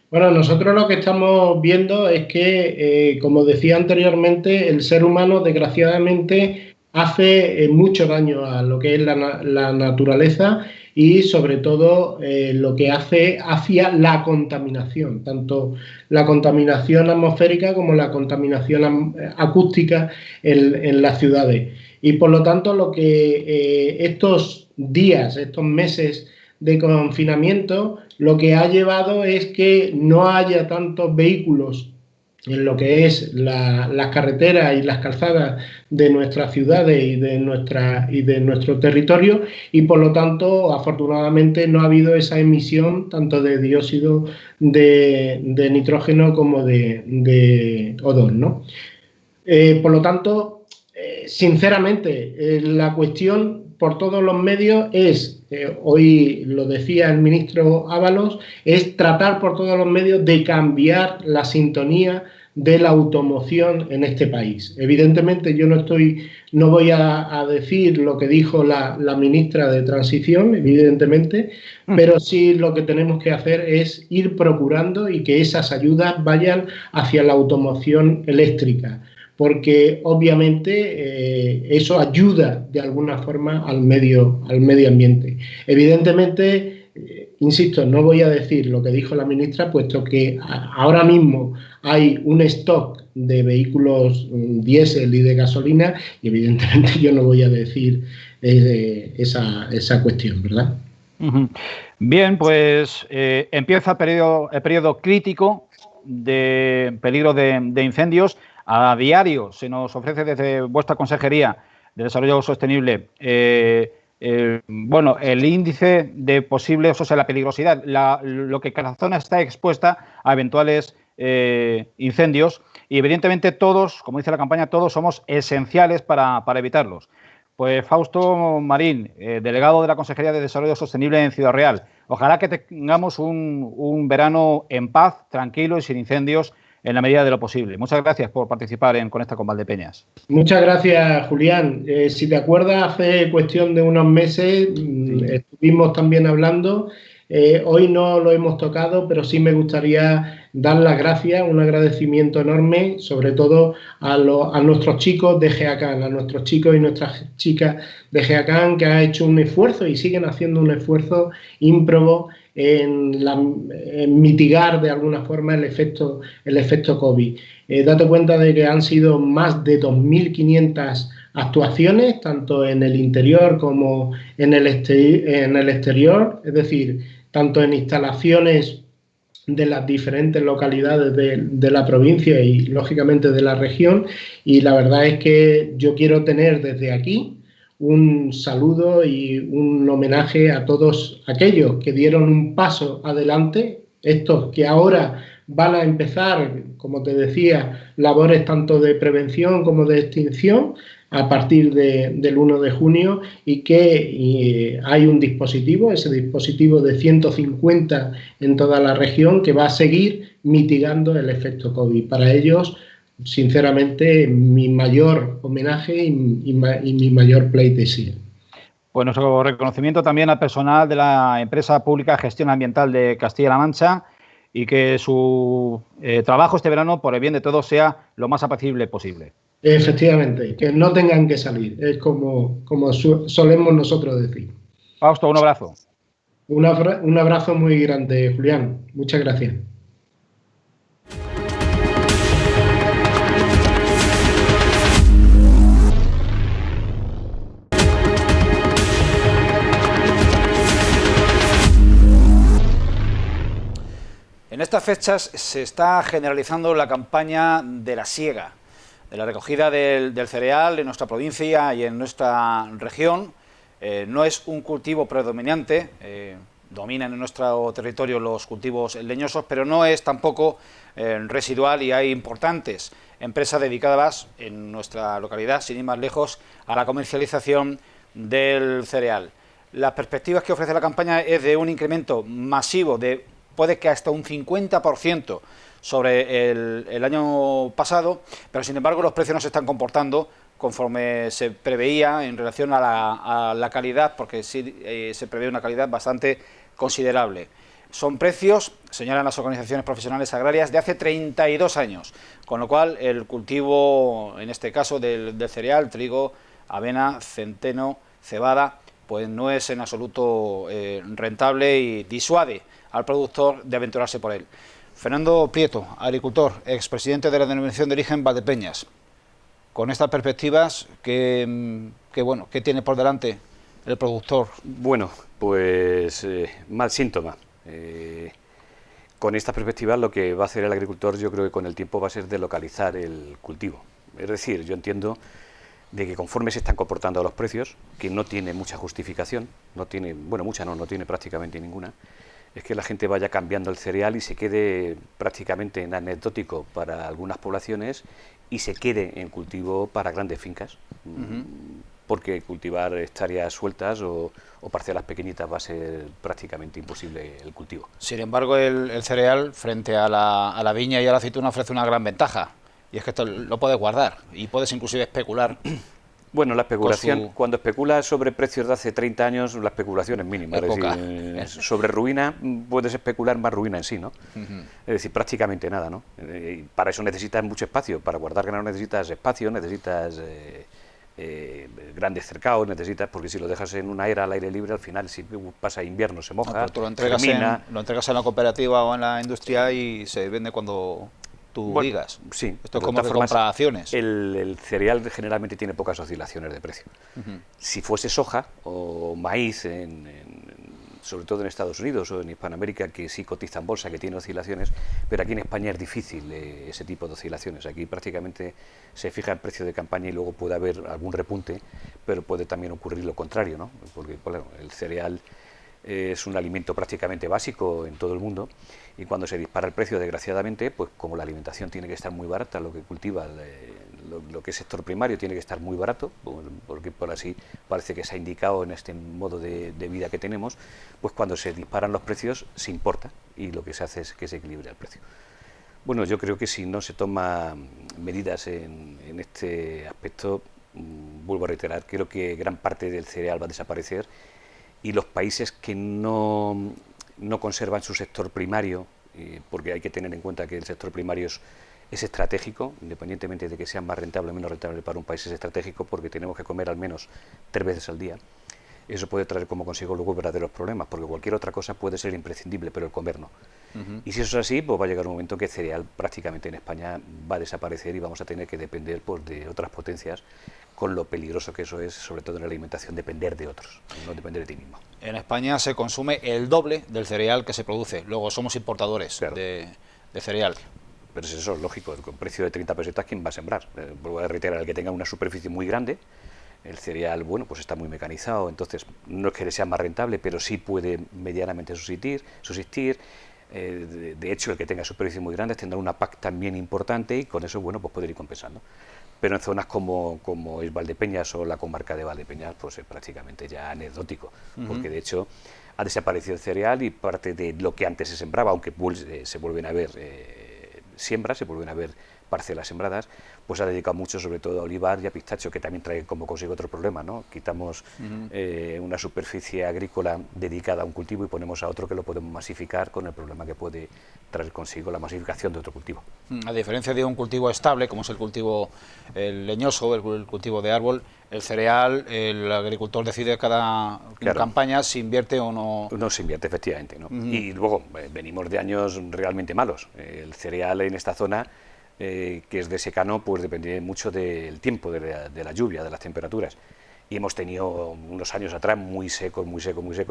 Bueno, nosotros lo que estamos viendo es que, como decía anteriormente, el ser humano desgraciadamente hace mucho daño a lo que es la naturaleza y sobre todo lo que hace hacia la contaminación, tanto la contaminación atmosférica como la contaminación acústica en las ciudades. Y por lo tanto lo que estos días, estos meses de confinamiento, lo que ha llevado es que no haya tantos vehículos en lo que es las carreteras y las calzadas de nuestras ciudades y de nuestro territorio, y por lo tanto afortunadamente no ha habido esa emisión tanto de dióxido de nitrógeno como de O2, ¿no? Por lo tanto, sinceramente, la cuestión por todos los medios es, hoy lo decía el ministro Ábalos, es tratar por todos los medios de cambiar la sintonía de la automoción en este país. Evidentemente yo no voy a decir lo que dijo la ministra de Transición, evidentemente, pero sí lo que tenemos que hacer es ir procurando y que esas ayudas vayan hacia la automoción eléctrica, porque obviamente eso ayuda de alguna forma al medio ambiente. Evidentemente, insisto, no voy a decir lo que dijo la ministra, puesto que ahora mismo hay un stock de vehículos diésel y de gasolina, y evidentemente yo no voy a decir esa cuestión, ¿verdad? Bien, pues empieza el periodo crítico de peligro de incendios. A diario se nos ofrece desde vuestra Consejería de Desarrollo Sostenible bueno, el índice de posibles, o sea, la peligrosidad, lo que cada zona está expuesta a eventuales incendios, y evidentemente todos, como dice la campaña, todos somos esenciales para evitarlos. Pues Fausto Marín, delegado de la Consejería de Desarrollo Sostenible en Ciudad Real, ojalá que tengamos un verano en paz, tranquilo y sin incendios en la medida de lo posible. Muchas gracias por participar en Conecta con Valdepeñas. Muchas gracias, Julián. Si te acuerdas, hace cuestión de unos meses estuvimos también hablando. Hoy no lo hemos tocado, pero sí me gustaría dar las gracias, un agradecimiento enorme, sobre todo a nuestros chicos de GEACAN, a nuestros chicos y nuestras chicas de GEACAN, que han hecho un esfuerzo y siguen haciendo un esfuerzo ímprobo en mitigar de alguna forma el efecto COVID. Date cuenta de que han sido más de 2.500 actuaciones, tanto en el interior como en el exterior, es decir, tanto en instalaciones de las diferentes localidades de la provincia y, lógicamente, de la región. Y la verdad es que yo quiero tener desde aquí un saludo y un homenaje a todos aquellos que dieron un paso adelante, estos que ahora van a empezar, como te decía, labores tanto de prevención como de extinción, a partir del 1 de junio y que hay un dispositivo, ese dispositivo de 150 en toda la región, que va a seguir mitigando el efecto COVID. Para ellos, sinceramente, mi mayor homenaje y mi mayor pleitesía. Pues nuestro reconocimiento también al personal de la empresa pública Gestión Ambiental de Castilla-La Mancha y que su trabajo este verano, por el bien de todos, sea lo más apacible posible. Efectivamente, que no tengan que salir, es como solemos nosotros decir. Fausto, un abrazo. Un abrazo muy grande, Julián. Muchas gracias. En estas fechas se está generalizando la campaña de la siega, de la recogida del cereal en nuestra provincia y en nuestra región. No es un cultivo predominante, dominan en nuestro territorio los cultivos leñosos, pero no es tampoco residual y hay importantes empresas dedicadas en nuestra localidad, sin ir más lejos, a la comercialización del cereal. Las perspectivas que ofrece la campaña es de un incremento masivo de puede que hasta un 50% sobre el año pasado, pero sin embargo los precios no se están comportando conforme se preveía en relación a la calidad, porque sí se prevé una calidad bastante considerable. Son precios, señalan las organizaciones profesionales agrarias, de hace 32 años, con lo cual el cultivo, en este caso del cereal, trigo, avena, centeno, cebada, pues no es en absoluto rentable y disuade al productor de aventurarse por él. Fernando Prieto, agricultor, expresidente de la Denominación de Origen Valdepeñas. Con estas perspectivas, ¿qué tiene por delante el productor? Bueno, pues mal síntoma. Con estas perspectivas lo que va a hacer el agricultor, yo creo que con el tiempo va a ser delocalizar el cultivo. Es decir, yo entiendo de que conforme se están comportando los precios, que no tiene mucha justificación, no tiene prácticamente ninguna, es que la gente vaya cambiando el cereal y se quede prácticamente en anecdótico para algunas poblaciones y se quede en cultivo para grandes fincas, porque cultivar hectáreas sueltas o parcelas pequeñitas va a ser prácticamente imposible el cultivo. Sin embargo, el cereal frente a la viña y a la aceituna ofrece una gran ventaja, y es que esto lo puedes guardar y puedes inclusive especular. Bueno, la especulación, cuando especulas sobre precios de hace 30 años, la especulación es mínima. Es decir, sobre ruina puedes especular más ruina en sí, ¿no? Es decir, prácticamente nada, ¿no? Para eso necesitas mucho espacio, para guardar grano necesitas espacio, necesitas grandes cercados, porque si lo dejas en una era al aire libre, al final si pasa invierno se moja, tú lo entregas en la cooperativa o en la industria y se vende cuando tú digas. Sí, esto es como que compra acciones. El cereal generalmente tiene pocas oscilaciones de precio. Si fuese soja o maíz, sobre todo en Estados Unidos o en Hispanoamérica, que sí cotiza en bolsa, que tiene oscilaciones, pero aquí en España es difícil ese tipo de oscilaciones. Aquí prácticamente se fija el precio de campaña y luego puede haber algún repunte, pero puede también ocurrir lo contrario, ¿no? Porque bueno, el cereal es un alimento prácticamente básico en todo el mundo y cuando se dispara el precio, desgraciadamente, pues como la alimentación tiene que estar muy barata, lo que cultiva lo que es sector primario tiene que estar muy barato, porque por así parece que se ha indicado en este modo de vida que tenemos, pues cuando se disparan los precios se importa y lo que se hace es que se equilibre el precio. Bueno, yo creo que si no se toman medidas en este aspecto, vuelvo a reiterar, creo que gran parte del cereal va a desaparecer y los países que no conservan su sector primario, porque hay que tener en cuenta que el sector primario es estratégico, independientemente de que sea más rentable o menos rentable para un país, es estratégico porque tenemos que comer al menos 3 veces al día. Eso puede traer como consigo luego verdaderos problemas, porque cualquier otra cosa puede ser imprescindible, pero el comer no. Y si eso es así, pues va a llegar un momento que el cereal prácticamente en España va a desaparecer y vamos a tener que depender pues, de otras potencias, con lo peligroso que eso es, sobre todo en la alimentación, depender de otros, no depender de ti mismo. En España se consume el doble del cereal que se produce, luego somos importadores de cereal. Pero eso es lógico, con precio de 30 pesetas, ¿quién va a sembrar? Vuelvo a reiterar, el que tenga una superficie muy grande, el cereal, bueno, pues está muy mecanizado, entonces no es que sea más rentable, pero sí puede medianamente subsistir. De hecho, el que tenga superficies muy grandes tendrá una PAC también importante y con eso, bueno, pues puede ir compensando. pero en zonas como es Valdepeñas o la comarca de Valdepeñas, pues es prácticamente ya anecdótico, porque de hecho ha desaparecido el cereal y parte de lo que antes se sembraba, aunque se vuelven a ver siembras, se vuelven a ver parcelas sembradas, pues ha dedicado mucho sobre todo a olivar y a pistacho, que también trae como consigo otro problema, ¿no? Quitamos una superficie agrícola dedicada a un cultivo y ponemos a otro que lo podemos masificar, con el problema que puede traer consigo la masificación de otro cultivo. A diferencia de un cultivo estable, como es el cultivo leñoso, el cultivo de árbol, el cereal, el agricultor decide cada campaña si invierte o no. No se invierte, efectivamente, ¿no? Y luego venimos de años realmente malos. El cereal en esta zona, que es de secano, pues depende mucho del tiempo, de la lluvia, de las temperaturas. Y hemos tenido unos años atrás muy secos, y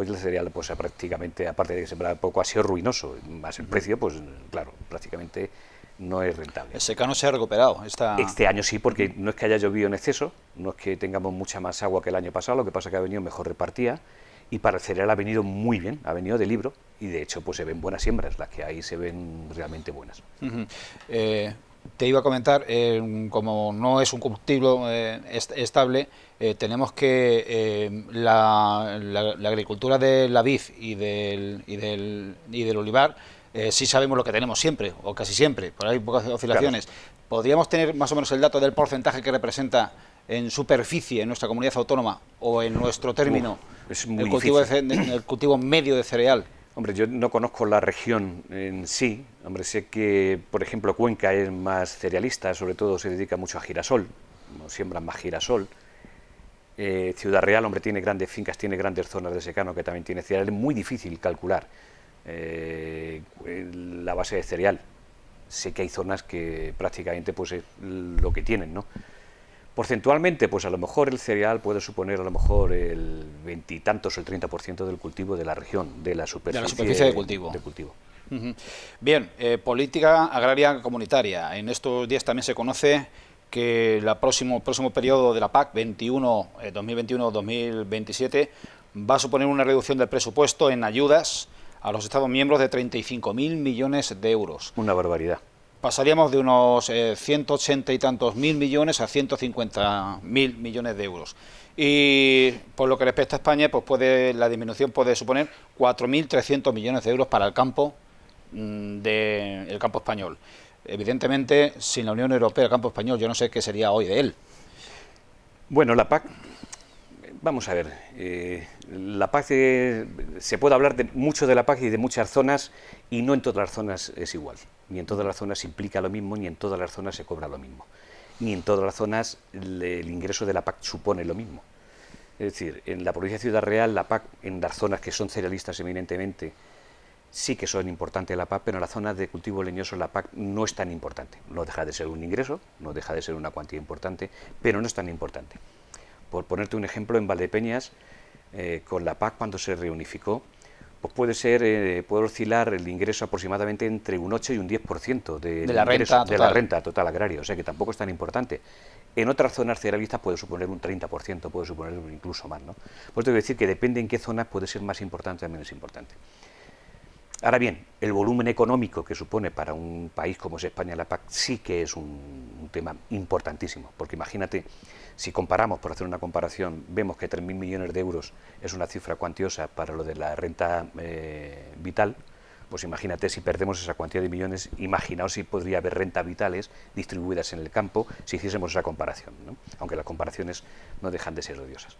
el cereal, pues prácticamente, aparte de que sembrar poco, ha sido ruinoso. Más el precio, pues claro, prácticamente no es rentable. El secano se ha recuperado. Este año sí, porque no es que haya llovido en exceso, no es que tengamos mucha más agua que el año pasado, lo que pasa es que ha venido mejor repartida, y para el cereal ha venido muy bien, ha venido de libro, y de hecho pues se ven buenas siembras, las que hay se ven realmente buenas. Te iba a comentar, como no es un cultivo estable, tenemos que la agricultura de la vid y del olivar, sí sabemos lo que tenemos siempre, o casi siempre, pero hay pocas oscilaciones. Claro. ¿Podríamos tener más o menos el dato del porcentaje que representa en superficie en nuestra comunidad autónoma o en nuestro término el cultivo medio de cereal? Hombre, yo no conozco la región en sí. Hombre, sé que, por ejemplo, Cuenca es más cerealista, sobre todo se dedica mucho a girasol, siembran más girasol. Ciudad Real, hombre, tiene grandes fincas, tiene grandes zonas de secano que también tiene cereal. Es muy difícil calcular la base de cereal. Sé que hay zonas que prácticamente pues es lo que tienen, ¿no? Porcentualmente, pues a lo mejor el cereal puede suponer a lo mejor el 20 y tantos, el 30% del cultivo de la región, de la superficie de cultivo. Bien, política agraria comunitaria. En estos días también se conoce que el próximo periodo de la PAC 2021-2027 va a suponer una reducción del presupuesto en ayudas a los Estados miembros de 35.000 millones de euros. Una barbaridad. Pasaríamos de unos 180 y tantos mil millones a 150.000 millones de euros. Y por lo que respecta a España, pues la disminución puede suponer 4.300 millones de euros para el campo el campo español. Evidentemente, sin la Unión Europea, el campo español, yo no sé qué sería hoy de él. Bueno, la PAC, vamos a ver, la PAC, se puede hablar mucho de la PAC y de muchas zonas, y no en todas las zonas es igual. Ni en todas las zonas se implica lo mismo, ni en todas las zonas se cobra lo mismo. Ni en todas las zonas el ingreso de la PAC supone lo mismo. Es decir, en la provincia de Ciudad Real, la PAC, en las zonas que son cerealistas eminentemente, sí que son importantes la PAC, pero en las zonas de cultivo leñoso la PAC no es tan importante. No deja de ser un ingreso, no deja de ser una cuantía importante, pero no es tan importante. Por ponerte un ejemplo, en Valdepeñas, con la PAC cuando se reunificó, pues puede oscilar el ingreso aproximadamente entre un 8 y un 10% de la renta total agraria, o sea que tampoco es tan importante. En otras zonas cerealistas puede suponer un 30%, puede suponer incluso más, ¿no? Por eso tengo que decir que depende en qué zonas puede ser más importante o menos importante. Ahora bien, el volumen económico que supone para un país como es España la PAC sí que es un tema importantísimo, porque imagínate, si comparamos, por hacer una comparación, vemos que 3.000 millones de euros es una cifra cuantiosa para lo de la renta vital, pues imagínate si perdemos esa cantidad de millones, imaginaos si podría haber rentas vitales distribuidas en el campo si hiciésemos esa comparación, ¿no? Aunque las comparaciones no dejan de ser odiosas.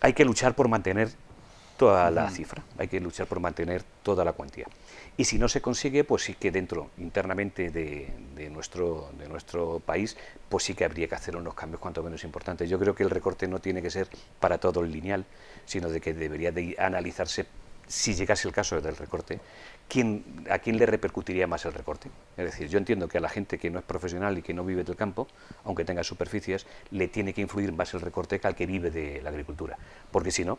Hay que luchar por mantener toda la cifra, hay que luchar por mantener toda la cuantía. Y si no se consigue, pues sí que internamente de nuestro país, pues sí que habría que hacer unos cambios cuanto menos importantes. Yo creo que el recorte no tiene que ser para todo el lineal, sino de que debería de analizarse, si llegase el caso del recorte, ¿a quién le repercutiría más el recorte? Es decir, yo entiendo que a la gente que no es profesional y que no vive del campo, aunque tenga superficies, le tiene que influir más el recorte que al que vive de la agricultura, porque si no,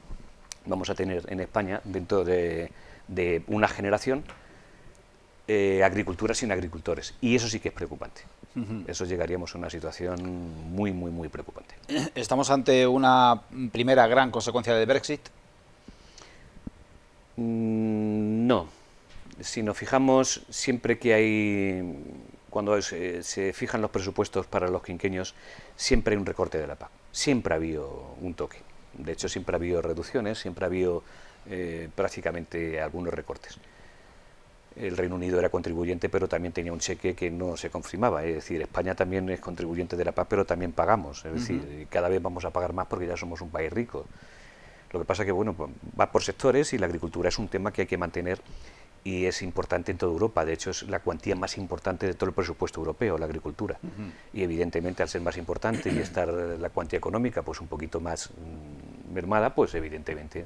vamos a tener en España, dentro de una generación, agricultura sin agricultores. Y eso sí que es preocupante. Eso llegaríamos a una situación muy, muy, muy preocupante. ¿Estamos ante una primera gran consecuencia del Brexit? No. Si nos fijamos, siempre que cuando se fijan los presupuestos para los quinquenios, siempre hay un recorte de la PAC, siempre ha habido un toque. De hecho, siempre ha habido reducciones, siempre ha habido prácticamente algunos recortes. El Reino Unido era contribuyente, pero también tenía un cheque que no se confirmaba. Es decir, España también es contribuyente de la PAC, pero también pagamos. Es decir, cada vez vamos a pagar más porque ya somos un país rico. Lo que pasa que, bueno, pues, va por sectores y la agricultura es un tema que hay que mantener y es importante en toda Europa. De hecho, es la cuantía más importante de todo el presupuesto europeo, la agricultura. Y evidentemente, al ser más importante y estar la cuantía económica pues un poquito más mermada, pues evidentemente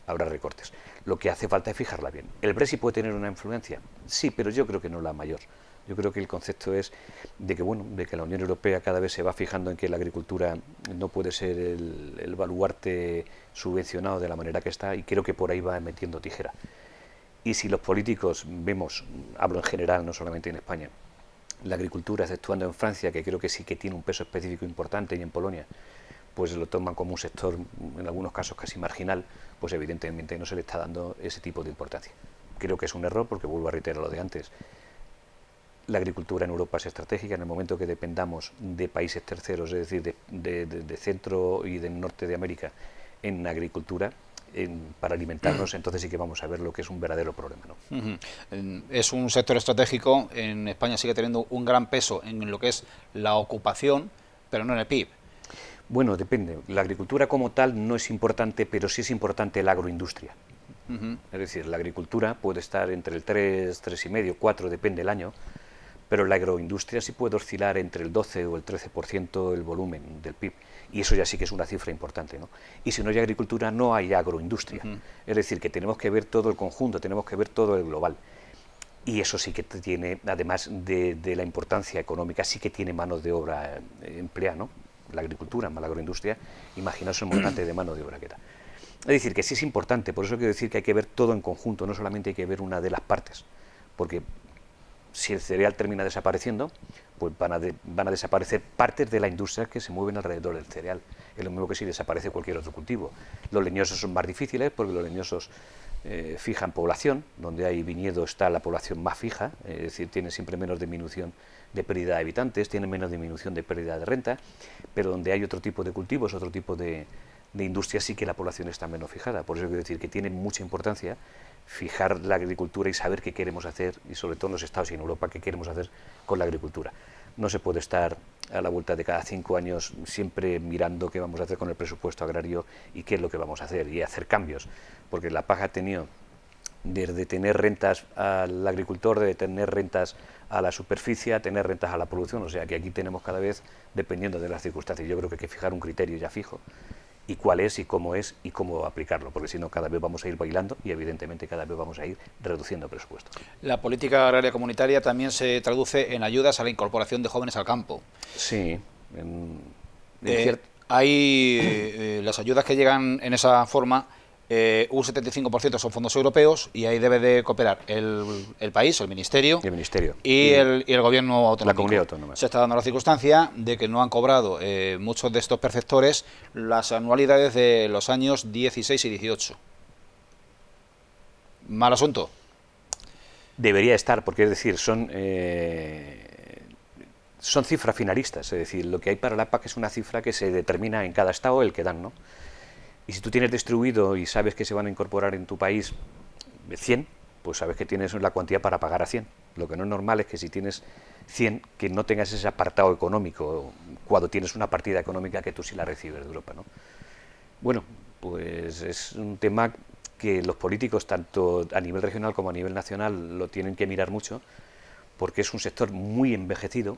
habrá recortes. Lo que hace falta es fijarla bien. ¿El Brexit puede tener una influencia? Sí, pero yo creo que no la mayor. Yo creo que el concepto es de que, bueno, de que la Unión Europea cada vez se va fijando en que la agricultura no puede ser el baluarte subvencionado de la manera que está, y creo que por ahí va metiendo tijera. Y si los políticos vemos, hablo en general, no solamente en España, la agricultura, exceptuando en Francia, que creo que sí que tiene un peso específico importante, y en Polonia, pues lo toman como un sector, en algunos casos casi marginal, pues evidentemente no se le está dando ese tipo de importancia. Creo que es un error, porque vuelvo a reiterar lo de antes. La agricultura en Europa es estratégica. En el momento que dependamos de países terceros, es decir, de centro y del norte de América en agricultura, para alimentarnos, entonces sí que vamos a ver lo que es un verdadero problema, ¿no? Es un sector estratégico. En España sigue teniendo un gran peso en lo que es la ocupación, pero no en el PIB. Bueno, depende. La agricultura como tal no es importante, pero sí es importante la agroindustria. Es decir, la agricultura puede estar entre el 3, 3,5, 4, depende del año, pero la agroindustria sí puede oscilar entre el 12 o el 13% del volumen del PIB, y eso ya sí que es una cifra importante, ¿no? Y si no hay agricultura, no hay agroindustria. Es decir, que tenemos que ver todo el conjunto, tenemos que ver todo el global. Y eso sí que tiene, además de la importancia económica, sí que tiene mano de obra empleada, ¿no? La agricultura más la agroindustria, imaginaos el montante de mano de obra que da. Es decir, que sí es importante, por eso quiero decir que hay que ver todo en conjunto, no solamente hay que ver una de las partes, porque si el cereal termina desapareciendo, pues van a desaparecer partes de la industria que se mueven alrededor del cereal. Es lo mismo que si desaparece cualquier otro cultivo. Los leñosos son más difíciles porque los leñosos fijan población. Donde hay viñedo está la población más fija, es decir, tiene siempre menos disminución de pérdida de habitantes, tiene menos disminución de pérdida de renta, pero donde hay otro tipo de cultivos, otro tipo de industria, sí que la población está menos fijada. Por eso quiero decir que tiene mucha importancia fijar la agricultura y saber qué queremos hacer, y sobre todo en los Estados y en Europa, qué queremos hacer con la agricultura. No se puede estar a la vuelta de cada 5 años siempre mirando qué vamos a hacer con el presupuesto agrario y qué es lo que vamos a hacer, y hacer cambios, porque la PAC ha tenido desde tener rentas al agricultor, de tener rentas a la superficie, a tener rentas a la producción, o sea que aquí tenemos cada vez, dependiendo de las circunstancias. Yo creo que hay que fijar un criterio ya fijo, y cuál es y cómo aplicarlo, porque si no cada vez vamos a ir bailando y evidentemente cada vez vamos a ir reduciendo presupuesto. La política agraria comunitaria también se traduce en ayudas a la incorporación de jóvenes al campo. Sí. Hay las ayudas que llegan en esa forma, un 75% son fondos europeos, y ahí debe de cooperar el país, el ministerio, y el gobierno autonómico. La comunidad autónoma. Se está dando la circunstancia de que no han cobrado muchos de estos perceptores las anualidades de los años 16 y 18. ¿Mal asunto? Debería estar, porque es decir, son cifras finalistas, es decir, lo que hay para la PAC es una cifra que se determina en cada estado el que dan, ¿no? Y si tú tienes distribuido y sabes que se van a incorporar en tu país 100, pues sabes que tienes la cuantía para pagar a 100. Lo que no es normal es que si tienes 100, que no tengas ese apartado económico, cuando tienes una partida económica que tú sí la recibes de Europa, ¿no? Bueno, pues es un tema que los políticos, tanto a nivel regional como a nivel nacional, lo tienen que mirar mucho, porque es un sector muy envejecido,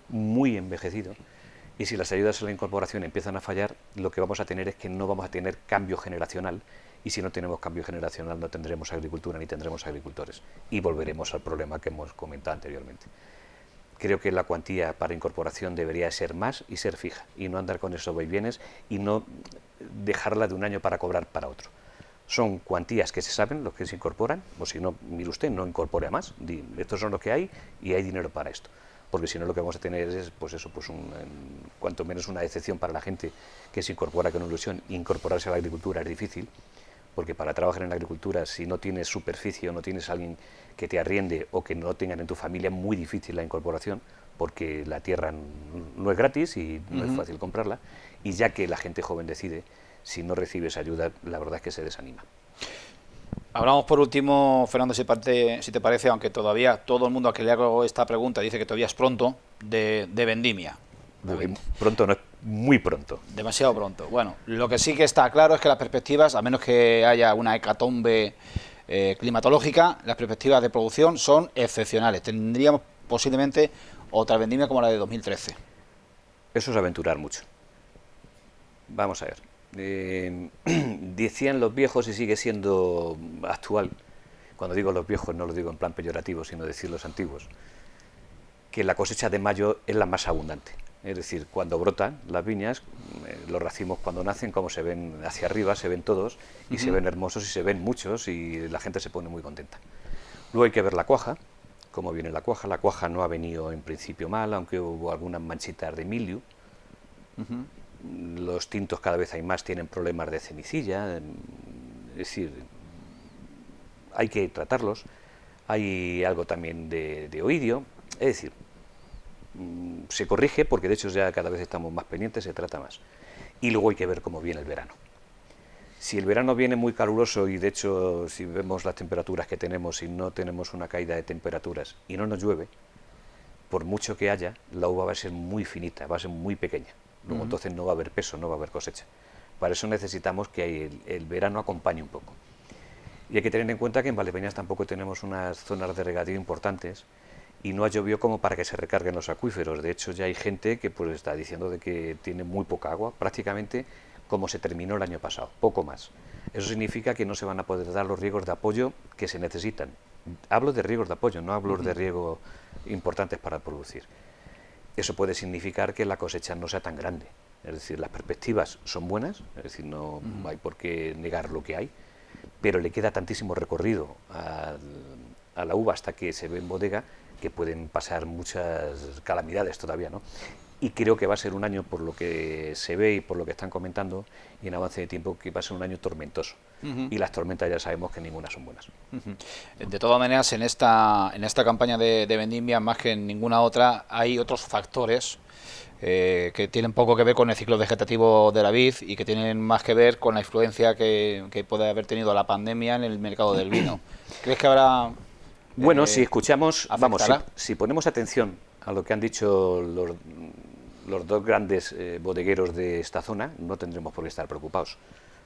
y si las ayudas a la incorporación empiezan a fallar, lo que vamos a tener es que no vamos a tener cambio generacional, y si no tenemos cambio generacional no tendremos agricultura ni tendremos agricultores, y volveremos al problema que hemos comentado anteriormente. Creo que la cuantía para incorporación debería ser más y ser fija, y no andar con esos vaivienes y no dejarla de un año para cobrar para otro. Son cuantías que se saben, los que se incorporan, o si no, mire usted, no incorpore a más, estos son los que hay y hay dinero para esto. Porque si no, lo que vamos a tener es, pues eso, pues cuanto menos una decepción para la gente que se incorpora con ilusión. Incorporarse a la agricultura es difícil, porque para trabajar en la agricultura, si no tienes superficie o no tienes alguien que te arriende o que no tengan en tu familia, es muy difícil la incorporación, porque la tierra no es gratis y no es fácil comprarla, y ya que la gente joven decide, si no recibe esa ayuda, la verdad es que se desanima. Hablamos por último, Fernando, si te parece, aunque todavía todo el mundo a que le hago esta pregunta dice que todavía es pronto, de vendimia. Pronto no es muy pronto. Demasiado pronto. Bueno, lo que sí que está claro es que las perspectivas, a menos que haya una hecatombe climatológica, las perspectivas de producción son excepcionales. Tendríamos posiblemente otra vendimia como la de 2013. Eso es aventurar mucho. Vamos a ver. Decían los viejos y sigue siendo actual, cuando digo los viejos no lo digo en plan peyorativo, sino decir los antiguos, que la cosecha de mayo es la más abundante. Es decir, cuando brotan las viñas, los racimos cuando nacen, como se ven hacia arriba, se ven todos, y se ven hermosos y se ven muchos, y la gente se pone muy contenta. Luego hay que ver la cuaja, cómo viene la cuaja. La cuaja no ha venido en principio mal, aunque hubo algunas manchitas de milio. Los tintos cada vez hay más, tienen problemas de cenicilla, es decir, hay que tratarlos. Hay algo también de oidio, es decir, se corrige porque de hecho ya cada vez estamos más pendientes, se trata más. Y luego hay que ver cómo viene el verano. Si el verano viene muy caluroso y de hecho si vemos las temperaturas que tenemos y no tenemos una caída de temperaturas y no nos llueve, por mucho que haya, la uva va a ser muy finita, va a ser muy pequeña. Luego entonces no va a haber peso, no va a haber cosecha. Para eso necesitamos que el verano acompañe un poco. Y hay que tener en cuenta que en Valdepeñas tampoco tenemos unas zonas de regadío importantes y no ha llovido como para que se recarguen los acuíferos. De hecho ya hay gente que pues está diciendo de que tiene muy poca agua, prácticamente como se terminó el año pasado, poco más. Eso significa que no se van a poder dar los riegos de apoyo que se necesitan. Hablo de riegos de apoyo, no hablo de riego importantes para producir. Eso puede significar que la cosecha no sea tan grande. Es decir, las perspectivas son buenas, es decir, no hay por qué negar lo que hay, pero le queda tantísimo recorrido a la uva hasta que se ve en bodega que pueden pasar muchas calamidades todavía, ¿no? Y creo que va a ser un año, por lo que se ve y por lo que están comentando, y en avance de tiempo, que va a ser un año tormentoso. Y las tormentas ya sabemos que ninguna son buenas. De todas maneras, en esta campaña de vendimia, más que en ninguna otra, hay otros factores que tienen poco que ver con el ciclo vegetativo de la vid y que tienen más que ver con la influencia que puede haber tenido la pandemia en el mercado del vino. ¿Crees que habrá...? Bueno, si escuchamos, vamos, si ponemos atención a lo que han dicho los dos grandes bodegueros de esta zona, no tendremos por qué estar preocupados.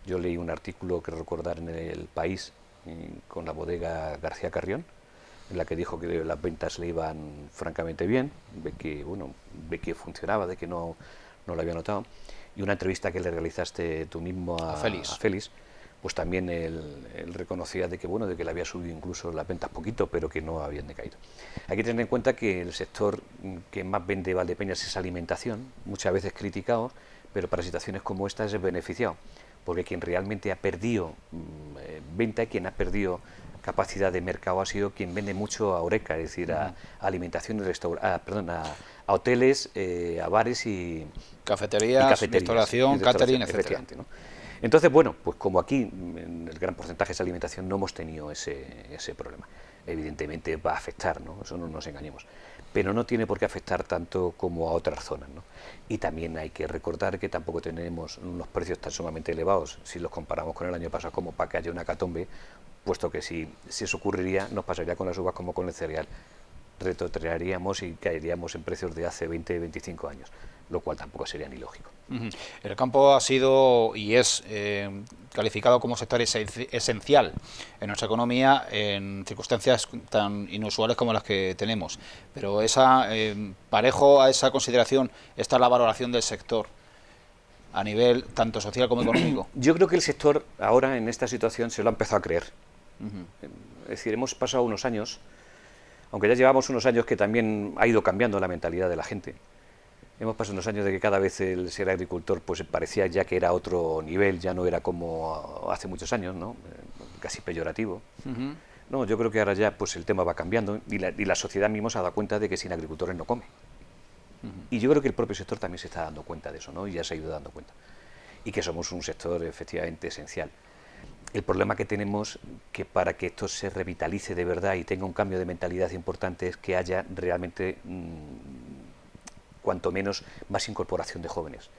Yo leí un artículo que recordar en El País con la bodega García Carrión, en la que dijo que las ventas le iban francamente bien, ve que funcionaba, de que no lo había notado, y una entrevista que le realizaste tú mismo a Félix, pues también él reconocía de que le había subido incluso las ventas poquito, pero que no habían decaído. Hay que tener en cuenta que el sector que más vende Valdepeñas es alimentación, muchas veces criticado, pero para situaciones como esta es beneficiado, porque quien realmente ha perdido venta y quien ha perdido capacidad de mercado ha sido quien vende mucho a Horeca, es decir, a alimentación y a hoteles, a bares y cafeterías, restauración, catering, etcétera. ¿No? Entonces, bueno, pues como aquí en el gran porcentaje es alimentación, no hemos tenido ese problema. Evidentemente va a afectar, ¿no? Eso no nos engañemos, pero no tiene por qué afectar tanto como a otras zonas, ¿no? Y también hay que recordar que tampoco tenemos unos precios tan sumamente elevados si los comparamos con el año pasado como para que haya una hecatombe, puesto que si eso ocurriría nos pasaría con las uvas como con el cereal. Retrotraeríamos y caeríamos en precios de hace 20-25 años, lo cual tampoco sería ni lógico. El campo ha sido y es calificado como sector esencial en nuestra economía en circunstancias tan inusuales como las que tenemos, pero parejo a esa consideración está la valoración del sector a nivel tanto social como económico. Yo creo que el sector ahora en esta situación se lo ha empezado a creer. Es decir, hemos pasado unos años, aunque ya llevamos unos años que también ha ido cambiando la mentalidad de la gente. Hemos pasado unos años de que cada vez el ser agricultor pues parecía ya que era otro nivel, ya no era como hace muchos años, ¿no? Casi peyorativo. No, yo creo que ahora ya pues el tema va cambiando y la sociedad misma se ha dado cuenta de que sin agricultores no come. Y yo creo que el propio sector también se está dando cuenta de eso, ¿no? Y ya se ha ido dando cuenta. Y que somos un sector efectivamente esencial. El problema que tenemos, que para que esto se revitalice de verdad y tenga un cambio de mentalidad importante, es que haya realmente cuanto menos más incorporación de jóvenes,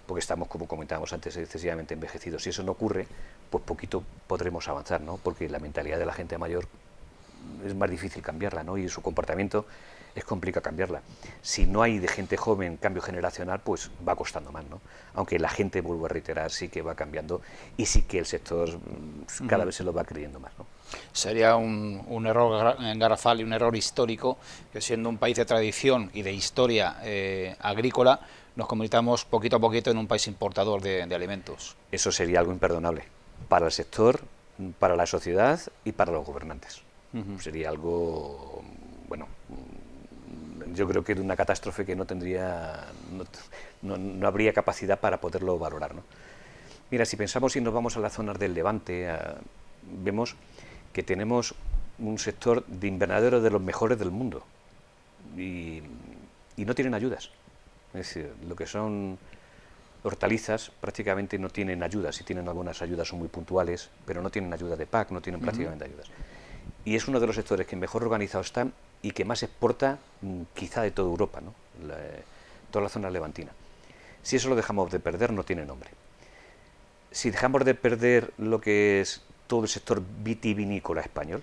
porque estamos, como comentábamos antes, excesivamente envejecidos. Si eso no ocurre, pues poquito podremos avanzar, ¿no? Porque la mentalidad de la gente mayor es más difícil cambiarla, ¿no? Y su comportamiento es complicado cambiarla. Si no hay de gente joven cambio generacional, pues va costando más, ¿no? Aunque la gente, vuelvo a reiterar, sí que va cambiando y sí que el sector cada vez se lo va creyendo más, ¿no? Sería un error garrafal y un error histórico que, siendo un país de tradición y de historia agrícola, nos convirtamos poquito a poquito en un país importador de alimentos. Eso sería algo imperdonable para el sector, para la sociedad y para los gobernantes. Sería algo, bueno, yo creo que de una catástrofe que no tendría, no habría capacidad para poderlo valorar, ¿no? Mira, si pensamos y nos vamos a las zonas del Levante, vemos que tenemos un sector de invernaderos de los mejores del mundo y no tienen ayudas. Es decir, lo que son hortalizas prácticamente no tienen ayudas. Si tienen algunas ayudas son muy puntuales, pero no tienen ayuda de PAC, no tienen prácticamente ayudas. Y es uno de los sectores que mejor organizado está y que más exporta quizá de toda Europa, ¿no? Toda la zona levantina. Si eso lo dejamos de perder, no tiene nombre. Si dejamos de perder lo que es todo el sector vitivinícola español,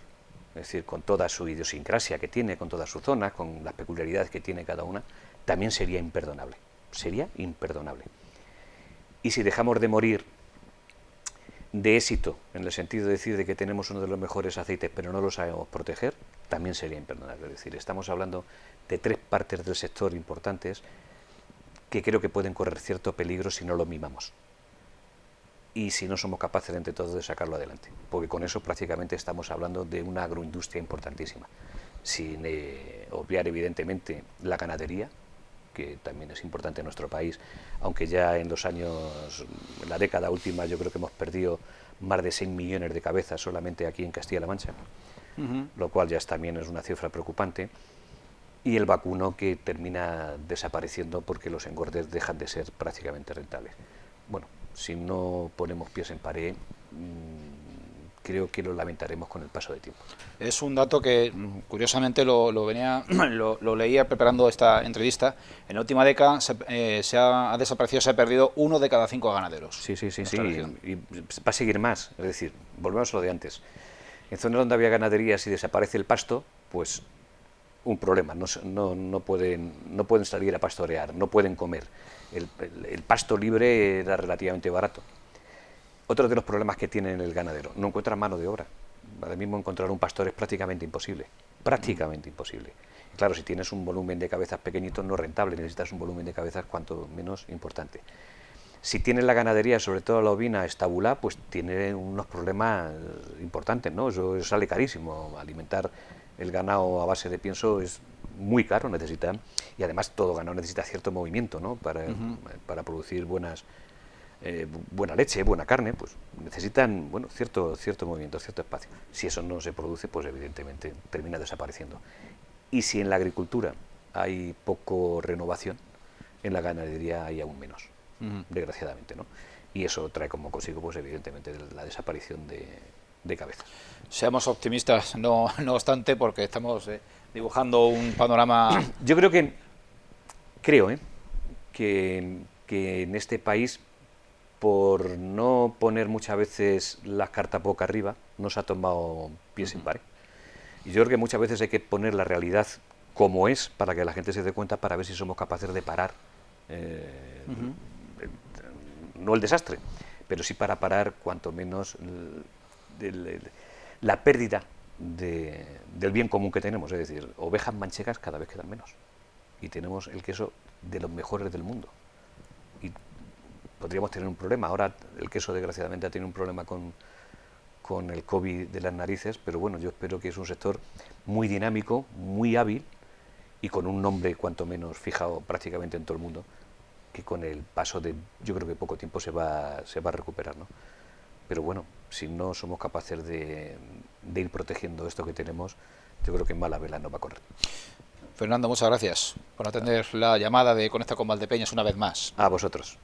es decir, con toda su idiosincrasia que tiene, con todas sus zonas, con las peculiaridades que tiene cada una, también sería imperdonable. Sería imperdonable. Y si dejamos de morir de éxito, en el sentido de decir de que tenemos uno de los mejores aceites, pero no lo sabemos proteger, también sería imperdonable. Es decir, estamos hablando de 3 partes del sector importantes que creo que pueden correr cierto peligro si no lo mimamos. Y si no somos capaces entre todos de sacarlo adelante, porque con eso prácticamente estamos hablando de una agroindustria importantísima, sin obviar evidentemente la ganadería, que también es importante en nuestro país, aunque ya en los años, en la década última, yo creo que hemos perdido más de 6 millones de cabezas solamente aquí en Castilla-La Mancha, lo cual ya también es una cifra preocupante, y el vacuno, que termina desapareciendo porque los engordes dejan de ser prácticamente rentables. Bueno, si no ponemos pies en pared, creo que lo lamentaremos con el paso del tiempo. Es un dato que, curiosamente, lo leía preparando esta entrevista. En la última década ha desaparecido, se ha perdido 1 de cada 5 ganaderos. Sí, y va a seguir más. Es decir, volvemos a lo de antes. En zonas donde había ganaderías y desaparece el pasto, pues un problema. No pueden salir a pastorear, no pueden comer. El pasto libre era relativamente barato. Otro de los problemas que tiene el ganadero, no encuentra mano de obra. Ahora mismo encontrar un pastor es prácticamente imposible. Prácticamente imposible. Y claro, si tienes un volumen de cabezas pequeñito, no rentable, necesitas un volumen de cabezas cuanto menos importante. Si tienes la ganadería, sobre todo la ovina estabulada, pues tiene unos problemas importantes, ¿no? Eso sale carísimo. Alimentar el ganado a base de pienso es muy caro, y además todo ganado necesita cierto movimiento, ¿no? Para producir buena leche, buena carne, pues necesitan, bueno, cierto movimiento, cierto espacio. Si eso no se produce, pues evidentemente termina desapareciendo. Y si en la agricultura hay poco renovación, en la ganadería hay aún menos, desgraciadamente, ¿no? Y eso trae como consigo, pues evidentemente, la desaparición de cabezas. Seamos optimistas, no obstante, porque estamos dibujando un panorama. Yo creo que en este país, por no poner muchas veces las cartas boca arriba, no se ha tomado pies en pared. Y yo creo que muchas veces hay que poner la realidad como es, para que la gente se dé cuenta, para ver si somos capaces de parar, no el desastre, pero sí para parar cuanto menos la pérdida del bien común que tenemos. Es decir, ovejas manchegas cada vez quedan menos, y tenemos el queso de los mejores del mundo, y podríamos tener un problema. Ahora el queso, desgraciadamente, ha tenido un problema con el COVID de las narices, pero bueno, yo espero que es un sector muy dinámico, muy hábil, y con un nombre cuanto menos fijado prácticamente en todo el mundo, que con el paso de, yo creo que poco tiempo se va a recuperar, ¿no? Pero bueno, si no somos capaces de ir protegiendo esto que tenemos, yo creo que en mala vela no va a correr. Fernando, muchas gracias por atender la llamada de Conecta con Valdepeñas una vez más. A vosotros.